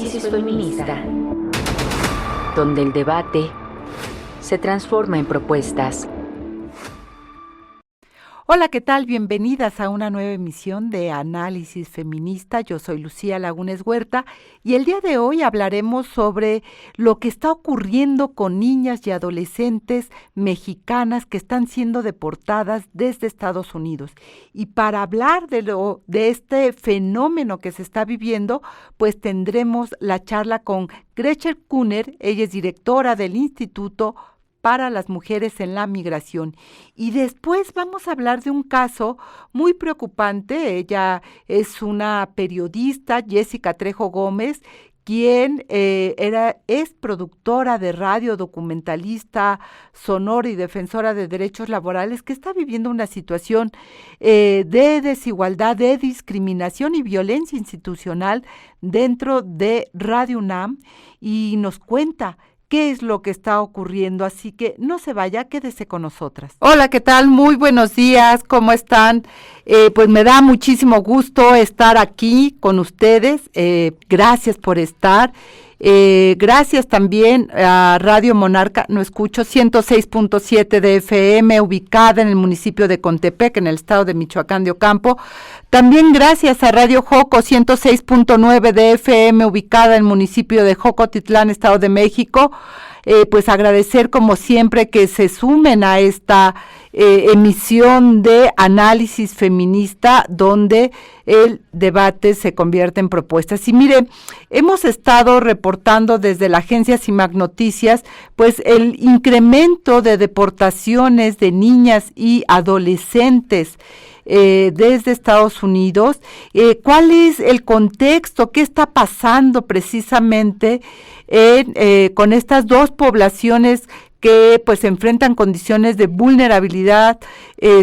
Análisis feminista, donde el debate se transforma en propuestas. Hola, ¿qué tal? Bienvenidas a una nueva emisión de Análisis Feminista. Yo soy Lucía Lagunes Huerta y el día de hoy hablaremos sobre lo que está ocurriendo con niñas y adolescentes mexicanas que están siendo deportadas desde Estados Unidos. Y para hablar de este fenómeno que se está viviendo, pues tendremos la charla con Gretchen Kuhner. Ella es directora del Instituto para las Mujeres en la Migración. Y después vamos a hablar de un caso muy preocupante. Ella es una periodista, Jessica Trejo Gómez, quien es productora de radio, documentalista, sonora y defensora de derechos laborales, que está viviendo una situación de desigualdad, de discriminación y violencia institucional dentro de Radio UNAM, y nos cuenta qué es lo que está ocurriendo, así que no se vaya, quédese con nosotras. Hola, ¿qué tal? Muy buenos días, ¿cómo están? Pues me da muchísimo gusto estar aquí con ustedes, gracias por estar. Gracias también a Radio Monarca, no escucho, 106.7 de FM, ubicada en el municipio de Contepec, en el estado de Michoacán de Ocampo. También gracias a Radio Joco, 106.9 de FM, ubicada en el municipio de Jocotitlán, estado de México. Pues agradecer como siempre que se sumen a esta emisión de Análisis Feminista, donde el debate se convierte en propuestas. Y mire, hemos estado reportando desde la agencia CIMAC Noticias, pues el incremento de deportaciones de niñas y adolescentes desde Estados Unidos. ¿Cuál es el contexto? ¿Qué está pasando precisamente con estas dos poblaciones que pues enfrentan condiciones de vulnerabilidad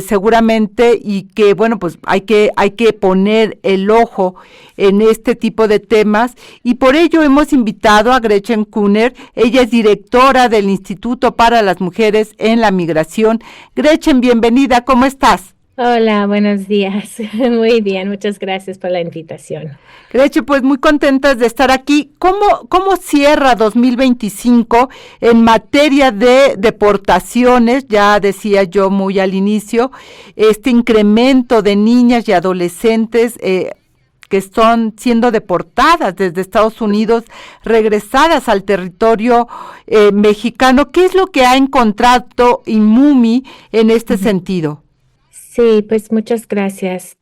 seguramente, y que bueno, pues hay que poner el ojo en este tipo de temas, y por ello hemos invitado a Gretchen Kuhner. Ella es directora del Instituto para las Mujeres en la Migración. Gretchen, bienvenida, ¿cómo estás? Hola, buenos días. Muy bien, muchas gracias por la invitación. Gretchen, pues muy contentas de estar aquí. ¿Cómo cierra 2025 en materia de deportaciones? Ya decía yo muy al inicio, este incremento de niñas y adolescentes que están siendo deportadas desde Estados Unidos, regresadas al territorio mexicano. ¿Qué es lo que ha encontrado INMUMI en este sentido? Sí, pues muchas gracias.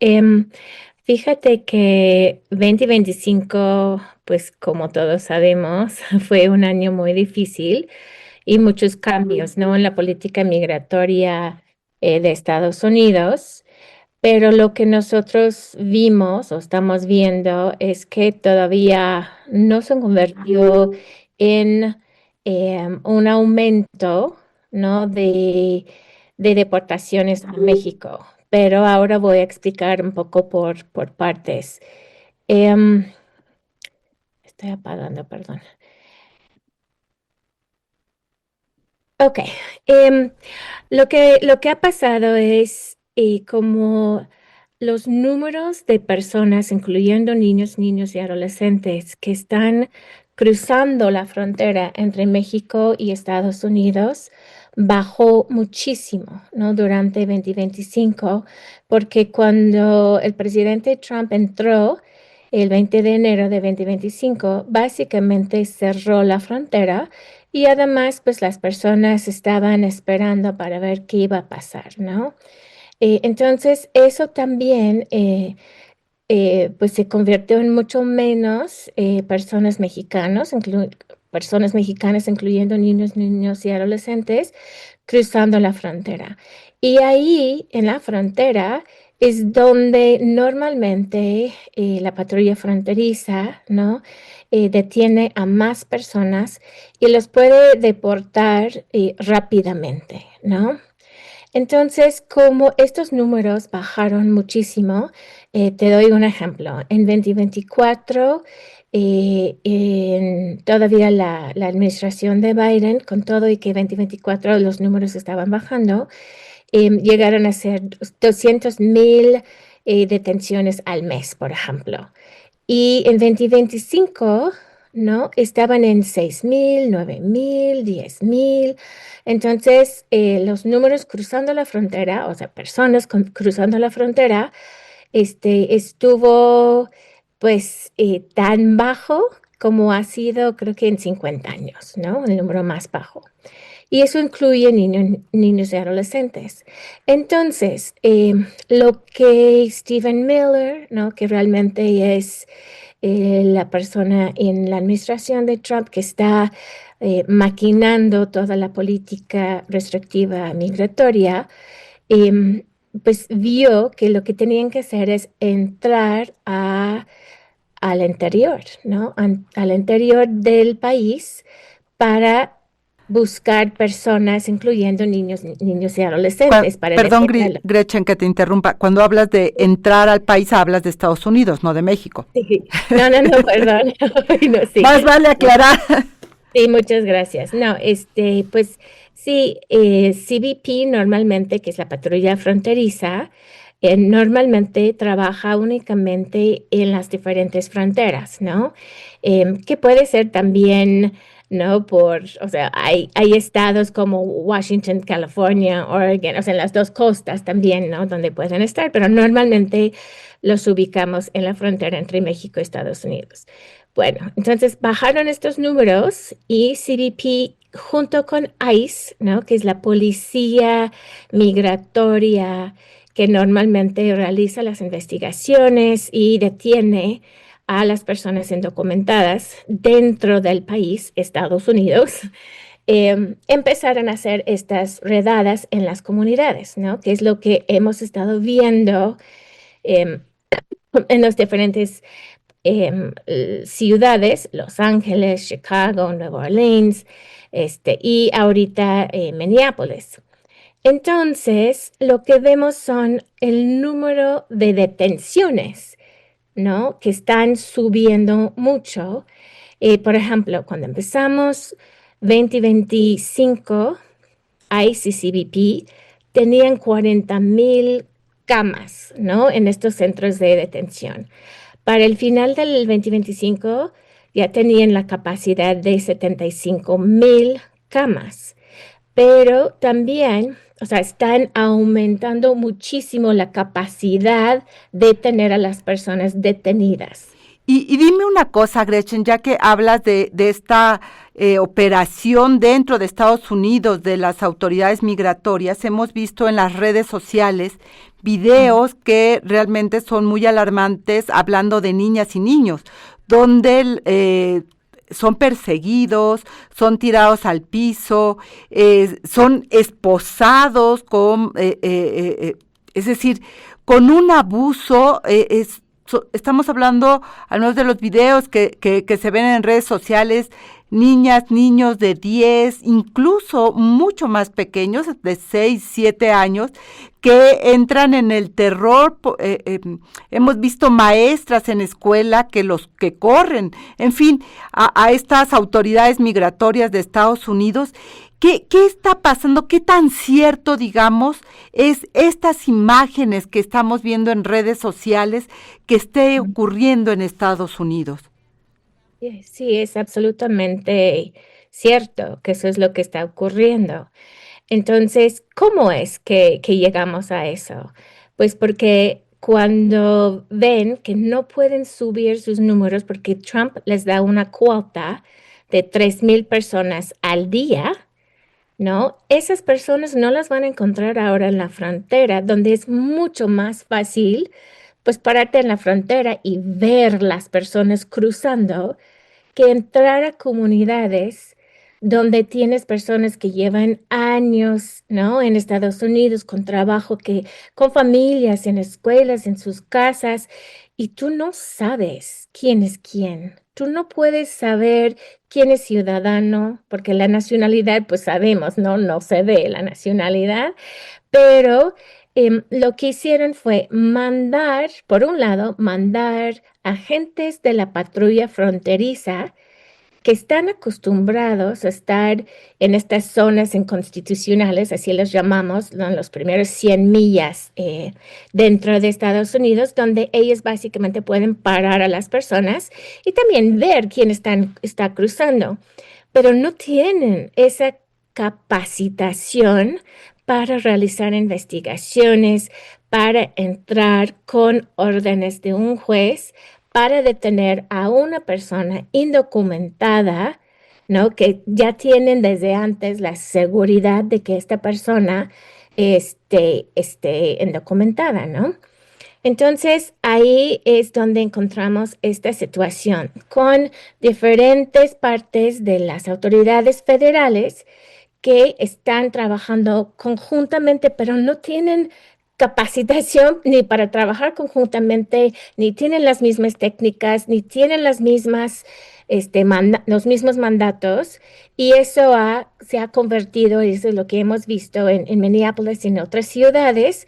Fíjate que 2025, pues como todos sabemos, fue un año muy difícil y muchos cambios, ¿no? En la política migratoria de Estados Unidos, pero lo que nosotros vimos o estamos viendo es que todavía no se convirtió en un aumento, ¿no? de deportaciones a México, pero ahora voy a explicar un poco por partes. Estoy apagando, perdón. Ok, lo que ha pasado es como los números de personas, incluyendo niños y adolescentes, que están cruzando la frontera entre México y Estados Unidos, bajó muchísimo, ¿no? Durante 2025, porque cuando el presidente Trump entró el 20 de enero de 2025, básicamente cerró la frontera, y además, pues las personas estaban esperando para ver qué iba a pasar, ¿no? Entonces, eso también pues se convirtió en mucho menos personas mexicanas, incluyendo niños y adolescentes, cruzando la frontera. Y ahí, en la frontera, es donde normalmente la patrulla fronteriza, ¿no? Detiene a más personas y los puede deportar rápidamente, ¿no? Entonces, como estos números bajaron muchísimo, te doy un ejemplo. En 2024, todavía la administración de Biden, con todo y que 2024 los números estaban bajando, llegaron a ser 200,000 detenciones al mes, por ejemplo. Y en 2025 ¿no? Estaban en 6,000, 9,000, 10,000. Entonces, los números cruzando la frontera, o sea, personas cruzando la frontera, estuvo pues tan bajo como ha sido, creo que en 50 años, ¿no? El número más bajo. Y eso incluye niños y adolescentes. Entonces, lo que Stephen Miller, ¿no? Que realmente es la persona en la administración de Trump que está maquinando toda la política restrictiva migratoria, pues vio que lo que tenían que hacer es entrar al interior, ¿no? Al interior del país para buscar personas, incluyendo niños y adolescentes, para Perdón, detenerlos. Gretchen, que te interrumpa. Cuando hablas de entrar al país, hablas de Estados Unidos, no de México. Sí. No, no, no, perdón. Ay, no, sí. Más vale aclarar. Sí, muchas gracias. No, pues sí, CBP normalmente, que es la patrulla fronteriza, normalmente trabaja únicamente en las diferentes fronteras, ¿no? Que puede ser también, ¿no? O sea, hay estados como Washington, California, Oregon, o sea, en las dos costas también, ¿no? Donde pueden estar, pero normalmente los ubicamos en la frontera entre México y Estados Unidos. Bueno, entonces bajaron estos números y CBP junto con ICE, ¿no? Que es la policía migratoria que normalmente realiza las investigaciones y detiene a las personas indocumentadas dentro del país, Estados Unidos, empezaron a hacer estas redadas en las comunidades, ¿no? Que es lo que hemos estado viendo em, en los diferentes ciudades, Los Ángeles, Chicago, Nueva Orleans, y ahorita Minneapolis. Entonces, lo que vemos son el número de detenciones, ¿no? Que están subiendo mucho. Por ejemplo, cuando empezamos 2025, ICE y CBP tenían 40,000 camas, ¿no? En estos centros de detención. Para el final del 2025 ya tenían la capacidad de 75,000 camas, pero también, o sea, están aumentando muchísimo la capacidad de tener a las personas detenidas. Y dime una cosa, Gretchen, ya que hablas de esta operación dentro de Estados Unidos de las autoridades migratorias, hemos visto en las redes sociales videos que realmente son muy alarmantes hablando de niñas y niños, donde son perseguidos, son tirados al piso, son esposados es decir, con un abuso, estamos hablando, al menos de los videos que se ven en redes sociales, niñas, niños de 10, incluso mucho más pequeños, de 6, 7 años, que entran en el terror. Hemos visto maestras en escuela que los que corren, en fin, a estas autoridades migratorias de Estados Unidos. ¿Qué está pasando? ¿Qué tan cierto, digamos, es estas imágenes que estamos viendo en redes sociales que esté ocurriendo en Estados Unidos? Sí, es absolutamente cierto que eso es lo que está ocurriendo. Entonces, ¿cómo es que llegamos a eso? Pues porque cuando ven que no pueden subir sus números porque Trump les da una cuota de 3,000 personas al día, ¿no? Esas personas no las van a encontrar ahora en la frontera, donde es mucho más fácil, pues, pararte en la frontera y ver las personas cruzando que entrar a comunidades donde tienes personas que llevan años, ¿no? En Estados Unidos con trabajo, con familias, en escuelas, en sus casas, y tú no sabes quién es quién. Tú no puedes saber quién es ciudadano, porque la nacionalidad, pues sabemos, ¿no? No se ve la nacionalidad, pero lo que hicieron fue mandar, por un lado, mandar agentes de la patrulla fronteriza que están acostumbrados a estar en estas zonas inconstitucionales, así los llamamos, ¿no? Los primeros 100 millas dentro de Estados Unidos, donde ellos básicamente pueden parar a las personas y también ver quién está cruzando, pero no tienen esa capacitación para realizar investigaciones, para entrar con órdenes de un juez, para detener a una persona indocumentada, ¿no? Que ya tienen desde antes la seguridad de que esta persona esté indocumentada, ¿no? Entonces, ahí es donde encontramos esta situación con diferentes partes de las autoridades federales que están trabajando conjuntamente, pero no tienen capacitación ni para trabajar conjuntamente, ni tienen las mismas técnicas, ni tienen las mismas, los mismos mandatos, y eso se ha convertido, y eso es lo que hemos visto en Minneapolis y en otras ciudades,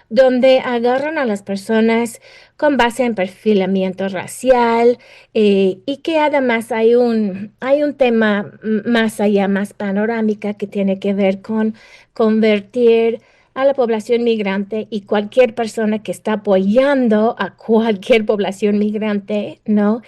donde agarran a las personas con base en perfilamiento racial, y que además hay un tema más allá, más panorámica, que tiene que ver con convertir a la población migrante y cualquier persona que está apoyando a cualquier población migrante, ¿no?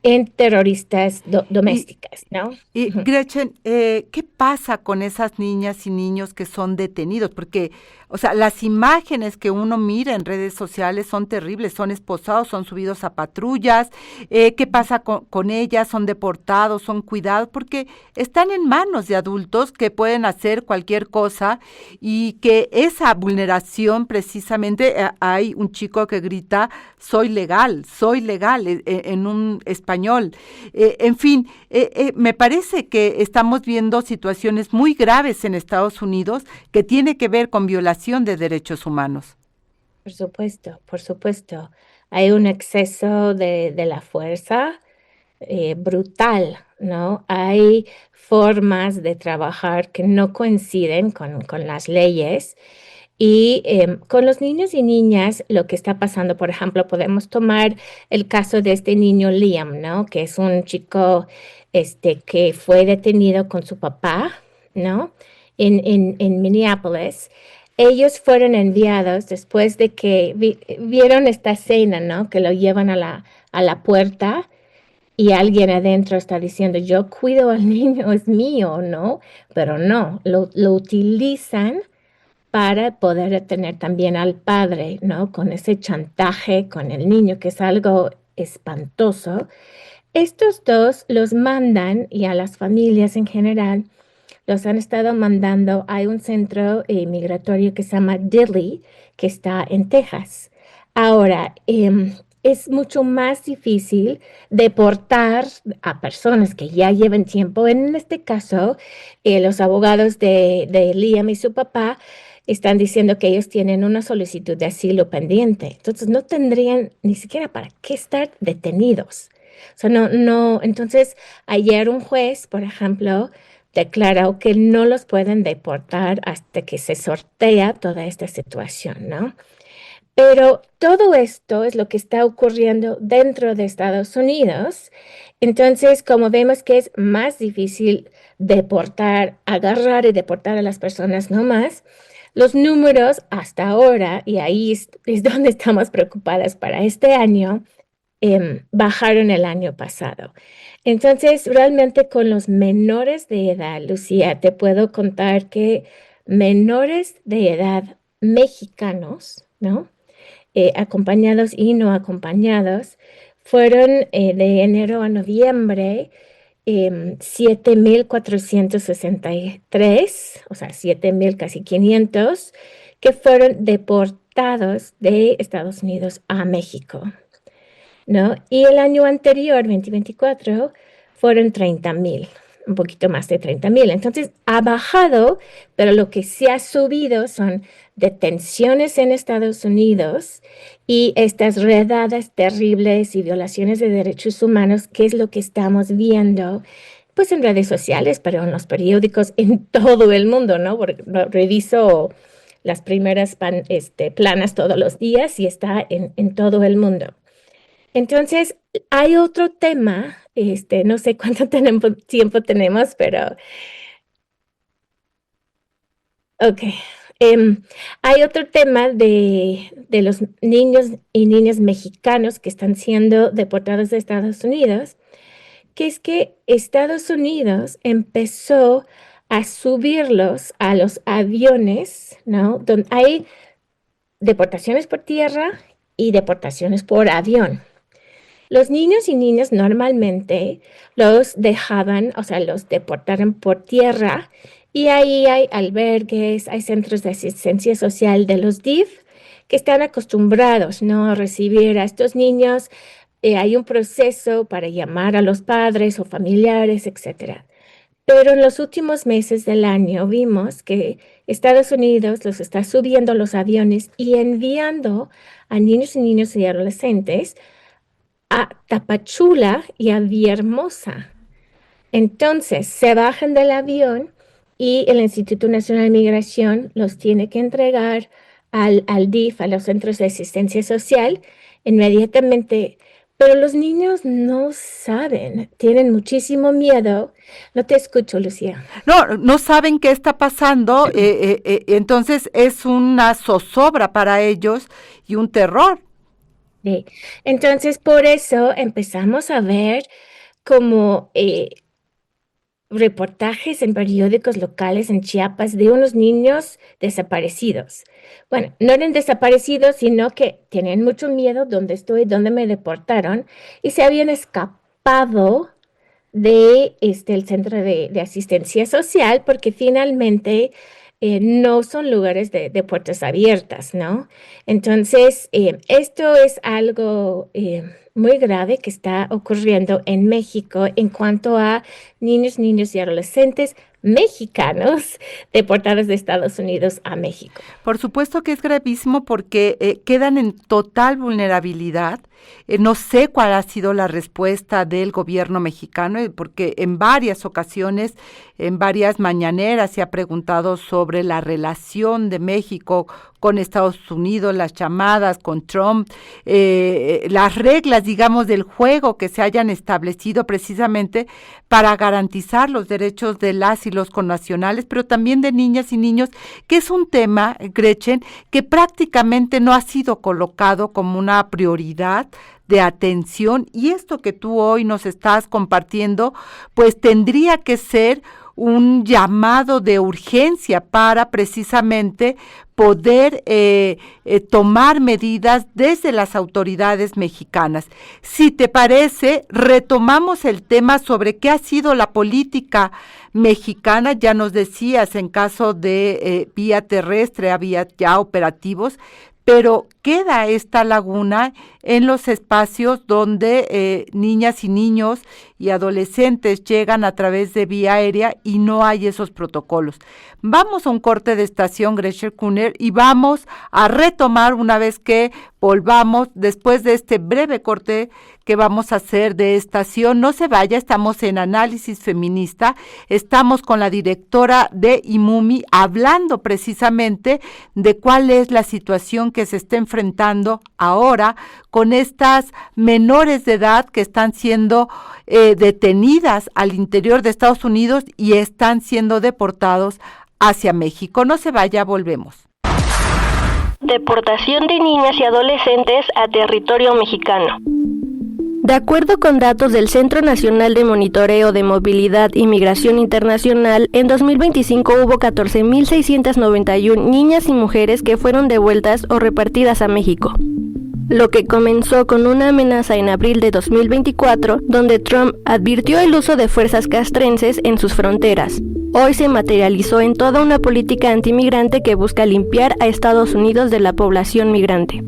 En terroristas Y, domésticas, ¿no? y Ujú. Gretchen, ¿qué pasa con esas niñas y niños que son detenidos? Porque, o sea, las imágenes que uno mira en redes sociales son terribles, son esposados, son subidos a patrullas. ¿Qué pasa con ellas? ¿Son deportados, son cuidados? Porque están en manos de adultos que pueden hacer cualquier cosa y que esa vulneración precisamente, hay un chico que grita, soy legal, en un español. En fin, me parece que estamos viendo situaciones muy graves en Estados Unidos que tiene que ver con violación de derechos humanos. Por supuesto, por supuesto. Hay un exceso de la fuerza brutal, ¿no? Hay formas de trabajar que no coinciden con las leyes. Y con los niños y niñas, lo que está pasando, por ejemplo, podemos tomar el caso de este niño Liam, ¿no? Que es un chico que fue detenido con su papá, ¿no? En Minneapolis. Ellos fueron enviados después de que vieron esta escena, ¿no? Que lo llevan a la puerta y alguien adentro está diciendo, yo cuido al niño, es mío, ¿no? Pero no, lo utilizan para poder tener también al padre, ¿no? Con ese chantaje con el niño, que es algo espantoso. Estos dos los mandan, y a las familias en general los han estado mandando a un centro migratorio que se llama Dilley, que está en Texas. Ahora, es mucho más difícil deportar a personas que ya lleven tiempo. En este caso, los abogados de Liam y su papá están diciendo que ellos tienen una solicitud de asilo pendiente. Entonces, no tendrían ni siquiera para qué estar detenidos. O sea, no. Entonces, ayer un juez, por ejemplo, declaró que no los pueden deportar hasta que se sortea toda esta situación, ¿no? Pero todo esto es lo que está ocurriendo dentro de Estados Unidos. Entonces, como vemos que es más difícil deportar, agarrar y deportar a las personas, no más, los números hasta ahora, y ahí es donde estamos preocupadas para este año, bajaron el año pasado. Entonces, realmente con los menores de edad, Lucía, te puedo contar que menores de edad mexicanos, ¿no? Acompañados y no acompañados, fueron de enero a noviembre 7,463, o sea, 7,000 casi 500, que fueron deportados de Estados Unidos a México, ¿no? Y el año anterior, 2024, fueron 30,000, un poquito más de 30,000. Entonces, ha bajado, pero lo que sí ha subido son detenciones en Estados Unidos y estas redadas terribles y violaciones de derechos humanos, que es lo que estamos viendo, pues en redes sociales, pero en los periódicos en todo el mundo, ¿no? Porque reviso las primeras planas todos los días y está en todo el mundo. Entonces, hay otro tema No sé cuánto tiempo tenemos, pero ok. Hay otro tema de los niños y niñas mexicanos que están siendo deportados de Estados Unidos, que es que Estados Unidos empezó a subirlos a los aviones, ¿no? Donde hay deportaciones por tierra y deportaciones por avión. Los niños y niñas normalmente los dejaban, o sea, los deportaron por tierra, y ahí hay albergues, hay centros de asistencia social de los DIF que están acostumbrados, ¿no?, a recibir a estos niños. Hay un proceso para llamar a los padres o familiares, etc. Pero en los últimos meses del año vimos que Estados Unidos los está subiendo a los aviones y enviando a niños y adolescentes a Tapachula y a Villahermosa. Entonces se bajan del avión y el Instituto Nacional de Migración los tiene que entregar al DIF, a los centros de asistencia social, inmediatamente. Pero los niños no saben, tienen muchísimo miedo. No te escucho, Lucía. No saben qué está pasando, entonces es una zozobra para ellos y un terror. Sí. Entonces, por eso empezamos a ver como reportajes en periódicos locales en Chiapas de unos niños desaparecidos. Bueno, no eran desaparecidos, sino que tenían mucho miedo, dónde estoy, dónde me deportaron, y se habían escapado de el centro de asistencia social, porque finalmente no son lugares de puertas abiertas, ¿no? Entonces, esto es algo muy grave que está ocurriendo en México en cuanto a niños y adolescentes mexicanos deportados de Estados Unidos a México. Por supuesto que es gravísimo porque quedan en total vulnerabilidad. No sé cuál ha sido la respuesta del gobierno mexicano, porque en varias ocasiones, en varias mañaneras se ha preguntado sobre la relación de México con Estados Unidos, las llamadas con Trump, las reglas, digamos, del juego que se hayan establecido precisamente para garantizar los derechos de las y los connacionales, pero también de niñas y niños, que es un tema, Gretchen, que prácticamente no ha sido colocado como una prioridad de atención, y esto que tú hoy nos estás compartiendo, pues tendría que ser un llamado de urgencia para precisamente poder tomar medidas desde las autoridades mexicanas. Si te parece, retomamos el tema sobre qué ha sido la política mexicana. Ya nos decías, en caso de vía terrestre había ya operativos, pero queda esta laguna en los espacios donde niñas y niños y adolescentes llegan a través de vía aérea y no hay esos protocolos. Vamos a un corte de estación, Gretchen Kuhner, y vamos a retomar una vez que volvamos después de este breve corte que vamos a hacer de estación. No se vaya, estamos en Análisis Feminista, estamos con la directora de IMUMI hablando precisamente de cuál es la situación que se está enfrentando ahora con estas menores de edad que están siendo detenidas al interior de Estados Unidos y están siendo deportados hacia México. No se vaya, volvemos. Deportación de niñas y adolescentes a territorio mexicano. De acuerdo con datos del Centro Nacional de Monitoreo de Movilidad y Migración Internacional, en 2025 hubo 14.691 niñas y mujeres que fueron devueltas o repartidas a México. Lo que comenzó con una amenaza en abril de 2024, donde Trump advirtió el uso de fuerzas castrenses en sus fronteras. Hoy se materializó en toda una política antimigrante que busca limpiar a Estados Unidos de la población migrante.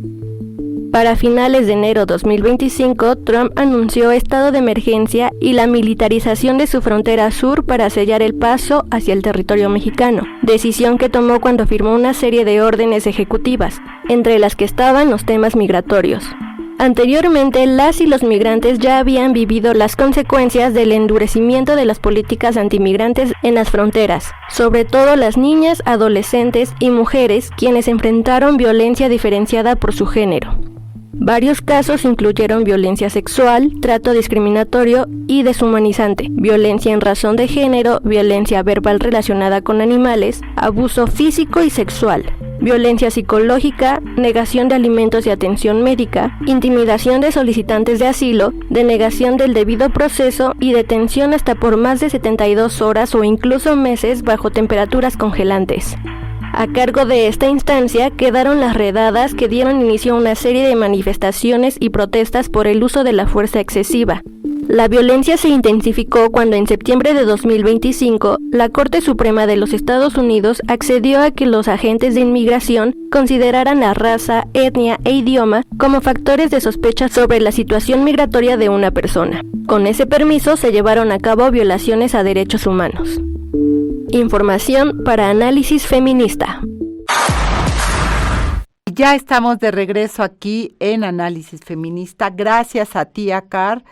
Para finales de enero 2025, Trump anunció estado de emergencia y la militarización de su frontera sur para sellar el paso hacia el territorio mexicano, decisión que tomó cuando firmó una serie de órdenes ejecutivas, entre las que estaban los temas migratorios. Anteriormente, las y los migrantes ya habían vivido las consecuencias del endurecimiento de las políticas antimigrantes en las fronteras, sobre todo las niñas, adolescentes y mujeres, quienes enfrentaron violencia diferenciada por su género. Varios casos incluyeron violencia sexual, trato discriminatorio y deshumanizante, violencia en razón de género, violencia verbal relacionada con animales, abuso físico y sexual, violencia psicológica, negación de alimentos y atención médica, intimidación de solicitantes de asilo, denegación del debido proceso y detención hasta por más de 72 horas o incluso meses bajo temperaturas congelantes. A cargo de esta instancia quedaron las redadas que dieron inicio a una serie de manifestaciones y protestas por el uso de la fuerza excesiva. La violencia se intensificó cuando en septiembre de 2025 la Corte Suprema de los Estados Unidos accedió a que los agentes de inmigración consideraran la raza, etnia e idioma como factores de sospecha sobre la situación migratoria de una persona. Con ese permiso se llevaron a cabo violaciones a derechos humanos. Información para Análisis Feminista. Ya estamos de regreso aquí en Análisis Feminista. Gracias a ti, Akar.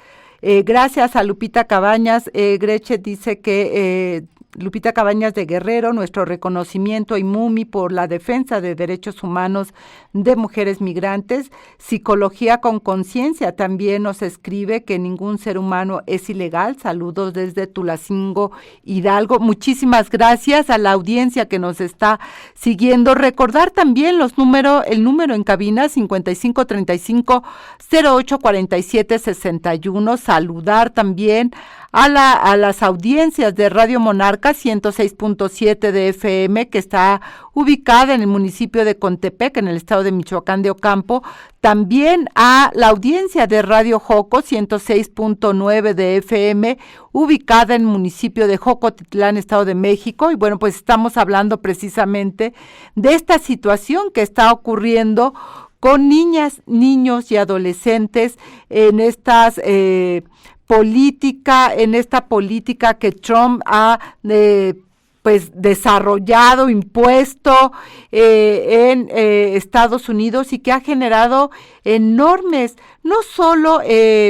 Gracias a Lupita Cabañas. Gretchen dice que Lupita Cabañas de Guerrero, nuestro reconocimiento a IMUMI por la defensa de derechos humanos de mujeres migrantes. Psicología con Conciencia también nos escribe que ningún ser humano es ilegal. Saludos desde Tulancingo, Hidalgo. Muchísimas gracias a la audiencia que nos está siguiendo. Recordar también el número en cabina 5535-084761. Saludar también a las audiencias de Radio Monarca 106.7 de FM, que está ubicada en el municipio de Contepec, en el estado de Michoacán de Ocampo. También a la audiencia de Radio Joco 106.9 de FM, ubicada en el municipio de Jocotitlán, Estado de México. Y bueno, pues estamos hablando precisamente de esta situación que está ocurriendo con niñas, niños y adolescentes en esta política que Trump ha desarrollado, impuesto en Estados Unidos, y que ha generado enormes, no solo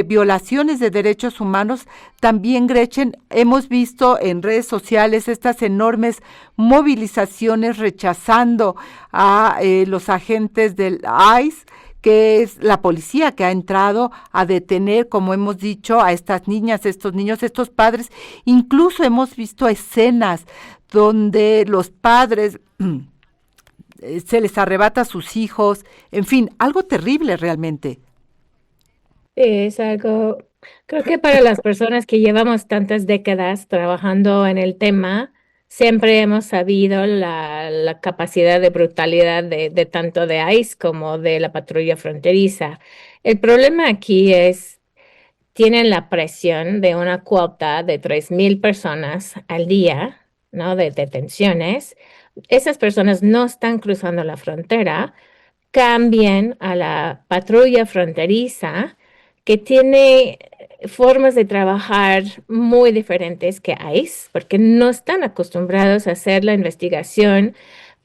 violaciones de derechos humanos, también, Gretchen, hemos visto en redes sociales estas enormes movilizaciones rechazando a los agentes del ICE, que es la policía que ha entrado a detener, como hemos dicho, a estas niñas, estos niños, estos padres. Incluso hemos visto escenas donde los padres se les arrebata a sus hijos, en fin, algo terrible realmente. Es algo, creo que para las personas que llevamos tantas décadas trabajando en el tema, siempre hemos sabido la capacidad de brutalidad de tanto de ICE como de la patrulla fronteriza. El problema aquí es, tienen la presión de una cuota de 3,000 personas al día, ¿no?, de detenciones. Esas personas no están cruzando la frontera, cambian a la patrulla fronteriza, que tiene formas de trabajar muy diferentes que ICE, porque no están acostumbrados a hacer la investigación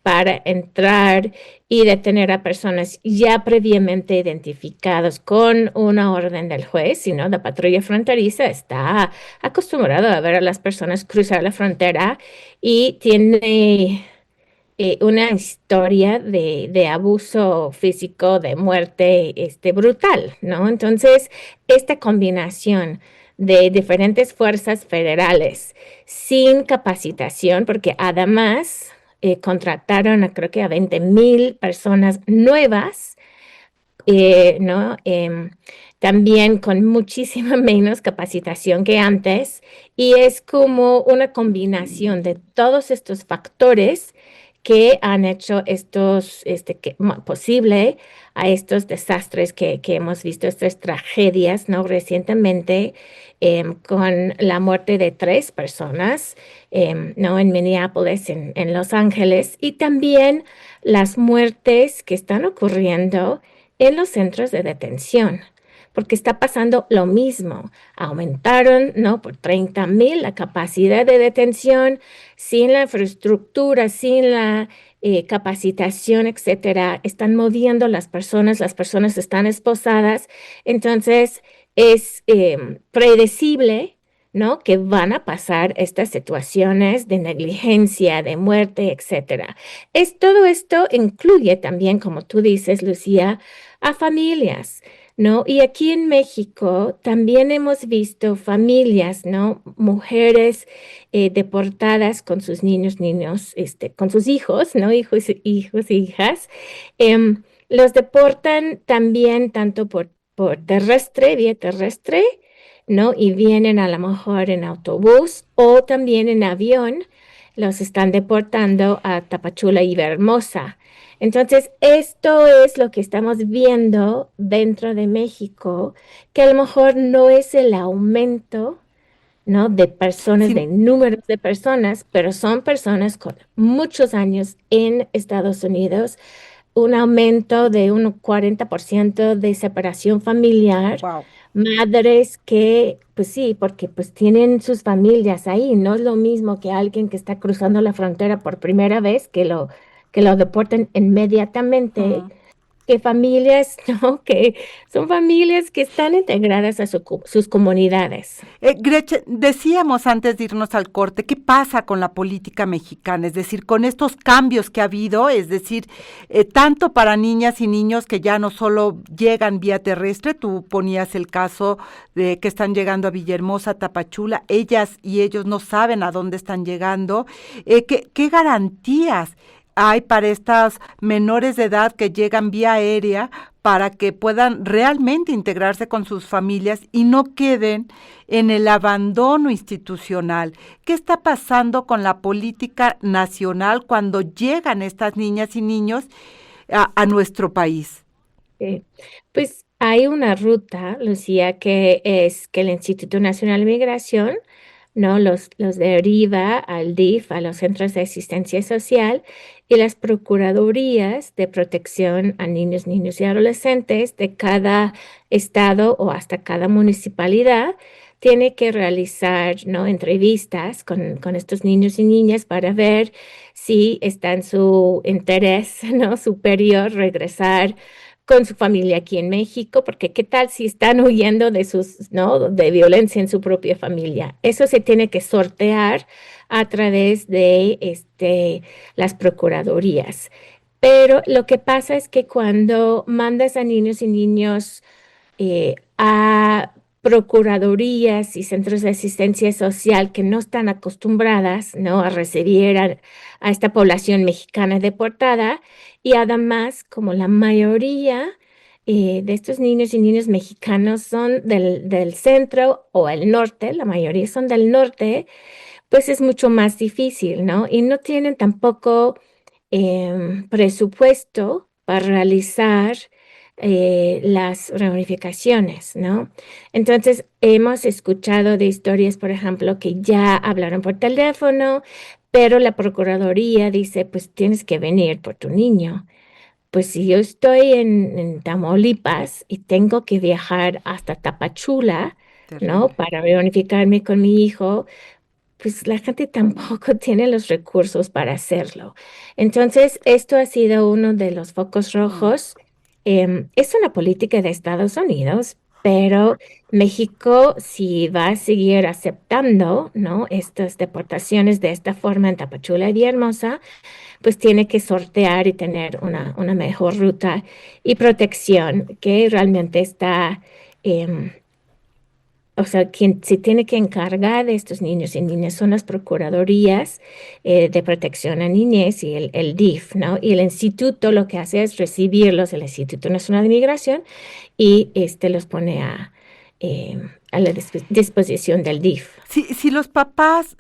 para entrar y detener a personas ya previamente identificadas con una orden del juez, sino la patrulla fronteriza está acostumbrada a ver a las personas cruzar la frontera y tiene una historia de abuso físico, de muerte brutal, ¿no? Entonces, esta combinación de diferentes fuerzas federales sin capacitación, porque además contrataron creo que a 20,000 personas nuevas, ¿no? También con muchísima menos capacitación que antes, y es como una combinación de todos estos factores que han hecho posible a estos desastres que hemos visto, estas tragedias, ¿no?, recientemente, con la muerte de 3 personas, ¿no?, en Minneapolis, en Los Ángeles, y también las muertes que están ocurriendo en los centros de detención, porque está pasando lo mismo. Aumentaron, ¿no?, por 30,000 la capacidad de detención, sin la infraestructura, sin la capacitación, etcétera. Están moviendo las personas están esposadas. Entonces, es predecible, ¿no?, que van a pasar estas situaciones de negligencia, de muerte, etcétera. Todo esto incluye también, como tú dices, Lucía, a familias, ¿no? Y aquí en México también hemos visto familias, ¿no? Mujeres deportadas con sus niños, con sus hijos, ¿no? Hijos e hijas. Los deportan también tanto por terrestre, vía terrestre, ¿no? Y vienen a lo mejor en autobús o también en avión, los están deportando a Tapachula y Villahermosa. Entonces, esto es lo que estamos viendo dentro de México, que a lo mejor no es el aumento, ¿no? De personas, de Sin- números de personas, pero son personas con muchos años en Estados Unidos, un aumento de un 40% de separación familiar, wow. madres que, pues sí, porque pues tienen sus familias ahí, no es lo mismo que alguien que está cruzando la frontera por primera vez que lo deporten inmediatamente, que familias, ¿no? Que son familias que están integradas a sus comunidades. Gretchen, decíamos antes de irnos al corte, ¿qué pasa con la política mexicana? Es decir, con estos cambios que ha habido, es decir, tanto para niñas y niños que ya no solo llegan vía terrestre, tú ponías el caso de que están llegando a Villahermosa, Tapachula, ellas y ellos no saben a dónde están llegando. ¿Qué garantías hay para estas menores de edad que llegan vía aérea para que puedan realmente integrarse con sus familias y no queden en el abandono institucional? ¿Qué está pasando con la política nacional cuando llegan estas niñas y niños a nuestro país? Eh, Pues hay una ruta, Lucía, que es que el Instituto Nacional de Migración, ¿no? Los deriva al DIF, a los centros de asistencia social, y las procuradurías de protección a niños y adolescentes de cada estado o hasta cada municipalidad tiene que realizar, ¿no? Entrevistas con estos niños y niñas para ver si está en su interés, ¿no? Superior regresar con su familia aquí en México, porque qué tal si están huyendo de ¿no? De violencia en su propia familia. Eso se tiene que sortear a través de las procuradurías. Pero lo que pasa es que cuando mandas a niños y niños a procuradurías y centros de asistencia social que no están acostumbradas, ¿no? A recibir a esta población mexicana deportada, y además, como la mayoría de estos niños y niñas mexicanos son del centro o el norte, la mayoría son del norte, pues es mucho más difícil, ¿no? Y no tienen tampoco presupuesto para realizar las reunificaciones, ¿no? Entonces, hemos escuchado de historias, por ejemplo, que ya hablaron por teléfono, pero la Procuraduría dice, pues tienes que venir por tu niño. Pues si yo estoy en Tamaulipas y tengo que viajar hasta Tapachula, ¿no? Terrible. Para reunificarme con mi hijo, pues la gente tampoco tiene los recursos para hacerlo. Entonces, esto ha sido uno de los focos Mm. rojos. Es una política de Estados Unidos, pero México, si va a seguir aceptando, ¿no? Estas deportaciones de esta forma en Tapachula y Villahermosa, pues tiene que sortear y tener una mejor ruta y protección que realmente está... em, o sea, quien se tiene que encargar de estos niños y niñas son las procuradurías de protección a niñez y el DIF, ¿no? Y el instituto lo que hace es recibirlos, el Instituto Nacional de Migración, y los pone a la disposición del DIF. Si los papás,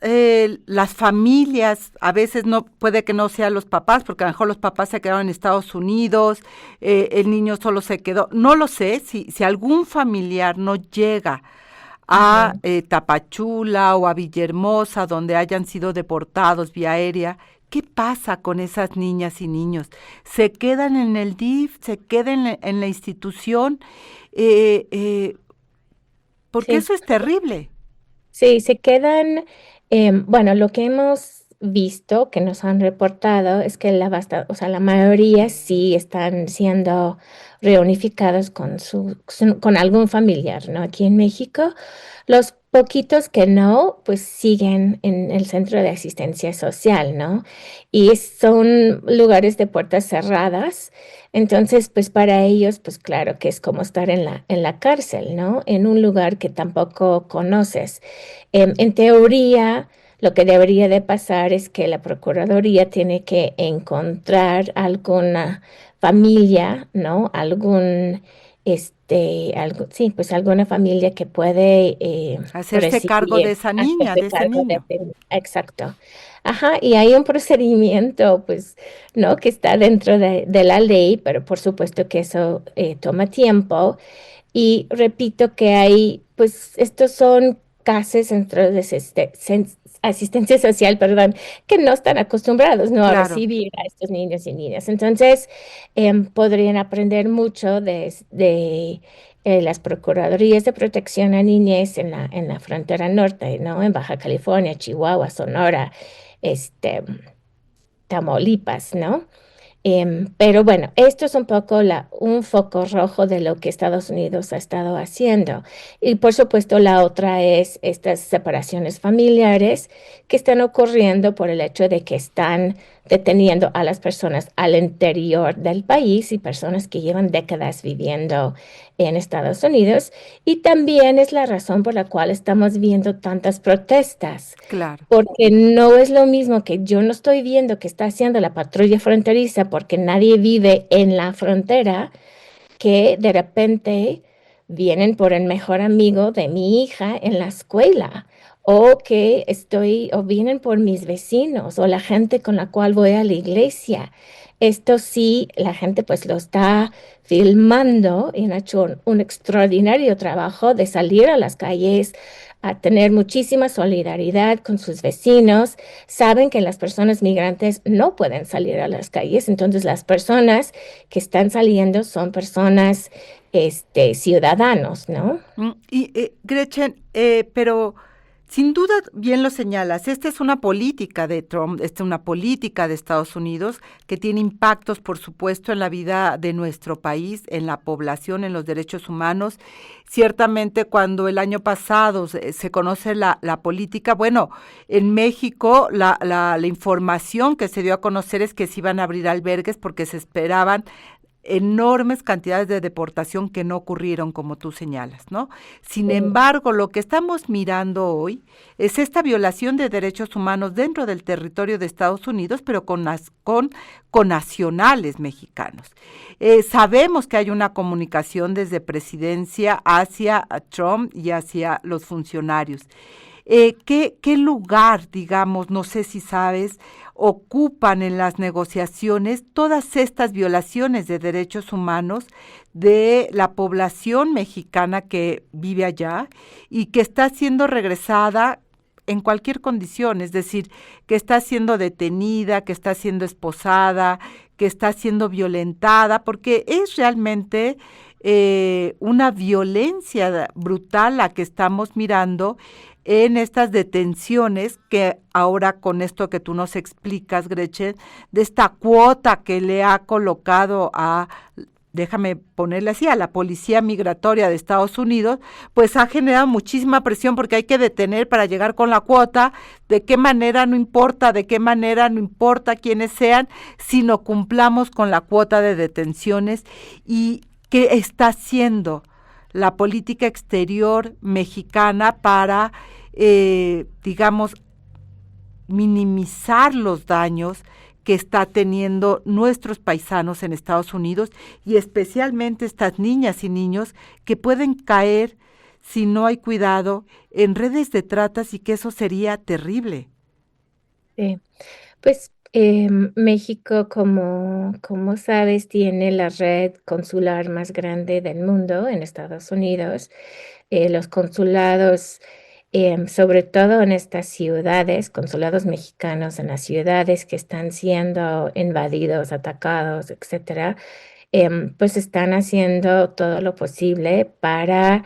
las familias, a veces no puede que no sean los papás, porque a lo mejor los papás se quedaron en Estados Unidos, el niño solo se quedó, no lo sé, si algún familiar no llega a Ujú. Tapachula o a Villahermosa, donde hayan sido deportados vía aérea, ¿qué pasa con esas niñas y niños? ¿Se quedan en el DIF? ¿Se quedan en la institución? Eh, eh, Porque Sí. eso es terrible. Sí, se quedan, bueno, lo que hemos visto, que nos han reportado, es que o sea, la mayoría sí están siendo reunificados con algún familiar, ¿no? Aquí en México, los poquitos que no, pues siguen en el centro de asistencia social, ¿no? Y son lugares de puertas cerradas. Entonces, pues para ellos, pues claro que es como estar en la cárcel, ¿no? En un lugar que tampoco conoces. En teoría, lo que debería de pasar es que la Procuraduría tiene que encontrar alguna familia, ¿no? Sí, pues alguna familia que puede Hacerse cargo de recibir, esa niña, hacerse de ese cargo niño. exacto. Ajá, y hay un procedimiento, pues, ¿no? Que está dentro de la ley, pero por supuesto que eso toma tiempo. Y repito que hay, pues, estos son casos dentro de asistencia social, perdón, que no están acostumbrados, ¿no? A Claro. recibir a estos niños y niñas. Entonces, podrían aprender mucho de las Procuradurías de Protección a Niñez en la frontera norte, ¿no? En Baja California, Chihuahua, Sonora, este, Tamaulipas, ¿no? Pero bueno, esto es un poco un foco rojo de lo que Estados Unidos ha estado haciendo. Y por supuesto, la otra es estas separaciones familiares que están ocurriendo por el hecho de que están deteniendo a las personas al interior del país y personas que llevan décadas viviendo en Estados Unidos. Y también es la razón por la cual estamos viendo tantas protestas. Claro. Porque no es lo mismo que yo no estoy viendo que está haciendo la patrulla fronteriza porque nadie vive en la frontera, que de repente vienen por el mejor amigo de mi hija en la escuela, o vienen por mis vecinos, o la gente con la cual voy a la iglesia. Esto sí, la gente pues lo está filmando y han hecho un extraordinario trabajo de salir a las calles, a tener muchísima solidaridad con sus vecinos. Saben que las personas migrantes no pueden salir a las calles, entonces las personas que están saliendo son personas, ciudadanos, ¿no? Gretchen, pero sin duda bien lo señalas, esta es una política de Trump, esta es una política de Estados Unidos que tiene impactos, por supuesto, en la vida de nuestro país, en la población, en los derechos humanos. Ciertamente, cuando el año pasado se conoce la política, bueno, en México la información que se dio a conocer es que se iban a abrir albergues porque se esperaban enormes cantidades de deportación que no ocurrieron, como tú señalas, ¿no? Sin embargo, lo que estamos mirando hoy es esta violación de derechos humanos dentro del territorio de Estados Unidos, pero con nacionales mexicanos. Sabemos que hay una comunicación desde presidencia hacia Trump y hacia los funcionarios. ¿Qué lugar, digamos, no sé si sabes, ocupan en las negociaciones todas estas violaciones de derechos humanos de la población mexicana que vive allá y que está siendo regresada en cualquier condición, es decir, que está siendo detenida, que está siendo esposada, que está siendo violentada, porque es realmente una violencia brutal la que estamos mirando en estas detenciones que ahora con esto que tú nos explicas, Gretchen, de esta cuota que le ha colocado déjame ponerle así, a la Policía Migratoria de Estados Unidos, pues ha generado muchísima presión porque hay que detener para llegar con la cuota, de qué manera no importa quiénes sean, sino cumplamos con la cuota de detenciones. ¿Y qué está haciendo la política exterior mexicana para, digamos, minimizar los daños que está teniendo nuestros paisanos en Estados Unidos y especialmente estas niñas y niños que pueden caer, si no hay cuidado, en redes de tratas y que eso sería terrible? Sí. Pues México, como sabes, tiene la red consular más grande del mundo en Estados Unidos. Los consulados, sobre todo en estas ciudades, consulados mexicanos en las ciudades que están siendo invadidos, atacados, etcétera, pues están haciendo todo lo posible para,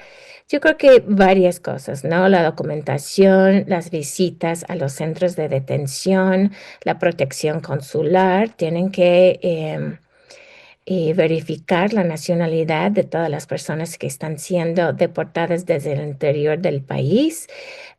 yo creo que varias cosas, ¿no? La documentación, las visitas a los centros de detención, la protección consular, tienen que verificar la nacionalidad de todas las personas que están siendo deportadas desde el interior del país.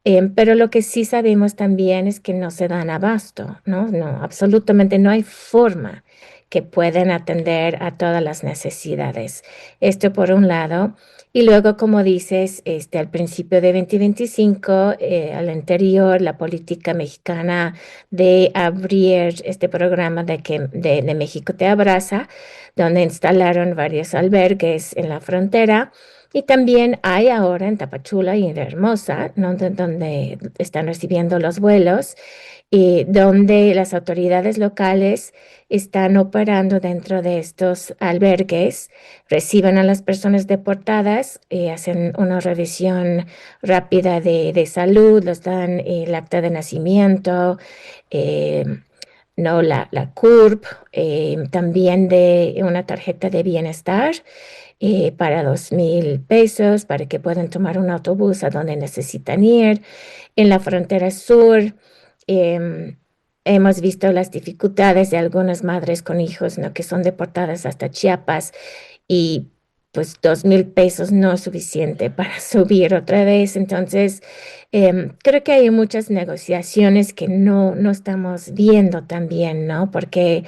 Pero lo que sí sabemos también es que no se dan abasto, ¿no? No, absolutamente no hay forma que puedan atender a todas las necesidades. Esto por un lado. Y luego, como dices, al principio de 2025, al anterior, la política mexicana de abrir este programa de México Te Abraza, donde instalaron varios albergues en la frontera. Y también hay ahora en Tapachula y en Hermosa, ¿no? Donde están recibiendo los vuelos, donde las autoridades locales están operando dentro de estos albergues, reciben a las personas deportadas, hacen una revisión rápida de salud, les dan el acta de nacimiento, no la CURP, también de una tarjeta de bienestar para 2,000 pesos para que puedan tomar un autobús a donde necesitan ir. En la frontera sur, hemos visto las dificultades de algunas madres con hijos, ¿no? Que son deportadas hasta Chiapas y pues 2,000 pesos no es suficiente para subir otra vez. Entonces, creo que hay muchas negociaciones que no estamos viendo también, ¿no? Porque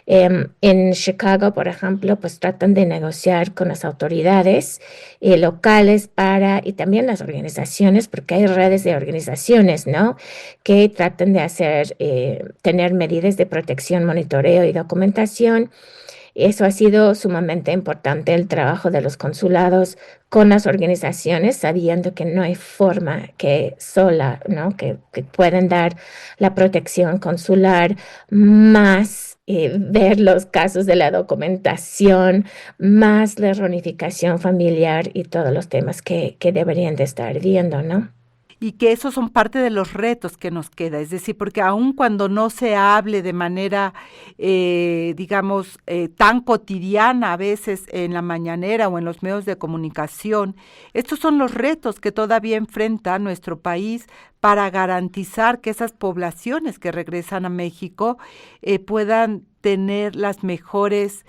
en Chicago, por ejemplo, pues tratan de negociar con las autoridades locales y también las organizaciones, porque hay redes de organizaciones, ¿no? Que tratan de tener medidas de protección, monitoreo y documentación. Eso ha sido sumamente importante, el trabajo de los consulados con las organizaciones, sabiendo que no hay forma que sola, ¿no? que pueden dar la protección consular, más ver los casos de la documentación, más la reunificación familiar y todos los temas que deberían de estar viendo, ¿no? Y que esos son parte de los retos que nos queda, es decir, porque aun cuando no se hable de manera, digamos, tan cotidiana a veces en la mañanera o en los medios de comunicación, estos son los retos que todavía enfrenta nuestro país para garantizar que esas poblaciones que regresan a México puedan tener las mejores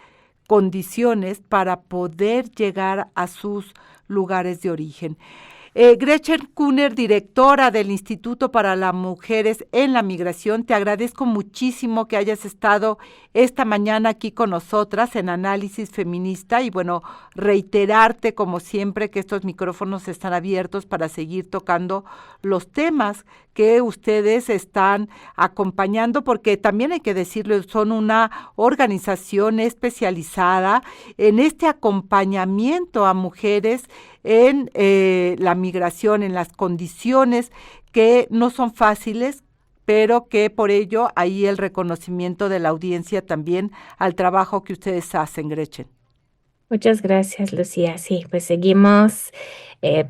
condiciones para poder llegar a sus lugares de origen. Gretchen Kuhner, directora del Instituto para las Mujeres en la Migración, te agradezco muchísimo que hayas estado esta mañana aquí con nosotras en Análisis Feminista y bueno, reiterarte como siempre que estos micrófonos están abiertos para seguir tocando los temas que ustedes están acompañando, porque también hay que decirlo, son una organización especializada en este acompañamiento a mujeres en la migración, en las condiciones que no son fáciles, pero que por ello hay el reconocimiento de la audiencia también al trabajo que ustedes hacen, Gretchen. Muchas gracias, Lucía. Sí, pues seguimos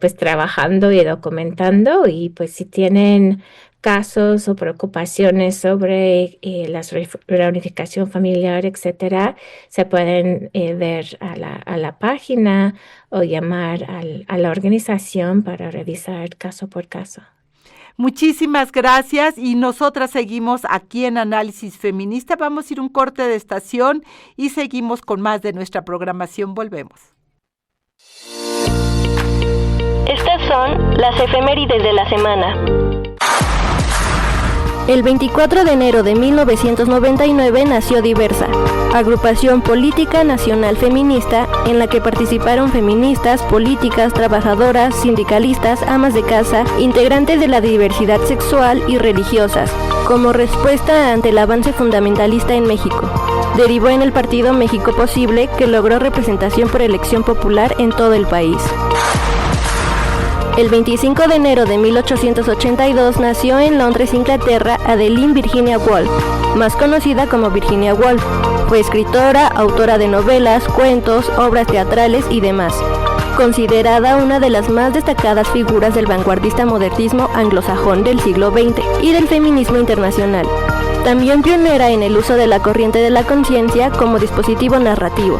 pues trabajando y documentando y pues si tienen casos o preocupaciones sobre la reunificación familiar, etcétera, se pueden ver a la página o llamar a la organización para revisar caso por caso. Muchísimas gracias y nosotras seguimos aquí en Análisis Feminista. Vamos a ir un corte de estación y seguimos con más de nuestra programación. Volvemos. Estas son las efemérides de la semana. El 24 de enero de 1999 nació Diversa, agrupación política nacional feminista en la que participaron feministas, políticas, trabajadoras, sindicalistas, amas de casa, integrantes de la diversidad sexual y religiosas, como respuesta ante el avance fundamentalista en México. Derivó en el partido México Posible, que logró representación por elección popular en todo el país. El 25 de enero de 1882 nació en Londres, Inglaterra, Adeline Virginia Woolf, más conocida como Virginia Woolf. Fue escritora, autora de novelas, cuentos, obras teatrales y demás. Considerada una de las más destacadas figuras del vanguardista modernismo anglosajón del siglo XX y del feminismo internacional. También pionera en el uso de la corriente de la conciencia como dispositivo narrativo.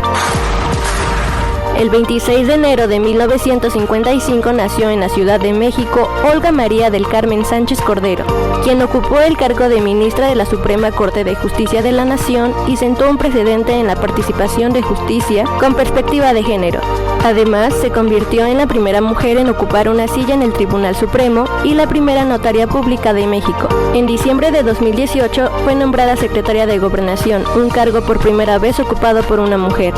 El 26 de enero de 1955 nació en la Ciudad de México Olga María del Carmen Sánchez Cordero, quien ocupó el cargo de ministra de la Suprema Corte de Justicia de la Nación y sentó un precedente en la participación de justicia con perspectiva de género. Además, se convirtió en la primera mujer en ocupar una silla en el Tribunal Supremo y la primera notaria pública de México. En diciembre de 2018 fue nombrada secretaria de Gobernación, un cargo por primera vez ocupado por una mujer.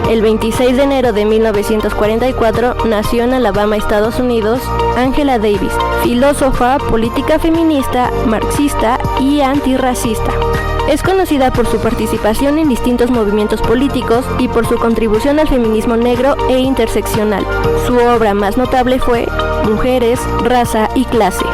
El 26 de enero de 1944 nació en Alabama, Estados Unidos, Angela Davis, filósofa, política feminista, marxista y antirracista. Es conocida por su participación en distintos movimientos políticos y por su contribución al feminismo negro e interseccional. Su obra más notable fue Mujeres, Raza y Clase.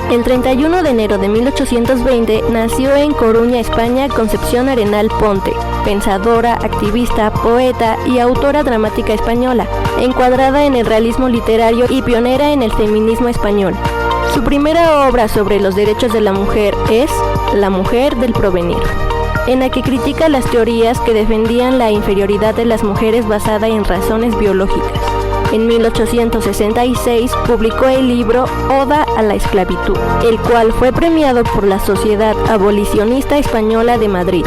El 31 de enero de 1820 nació en Coruña, España, Concepción Arenal Ponte, pensadora, activista, poeta y autora dramática española, encuadrada en el realismo literario y pionera en el feminismo español. Su primera obra sobre los derechos de la mujer es La mujer del porvenir, en la que critica las teorías que defendían la inferioridad de las mujeres basada en razones biológicas. En 1866 publicó el libro Oda a la esclavitud, el cual fue premiado por la Sociedad Abolicionista Española de Madrid.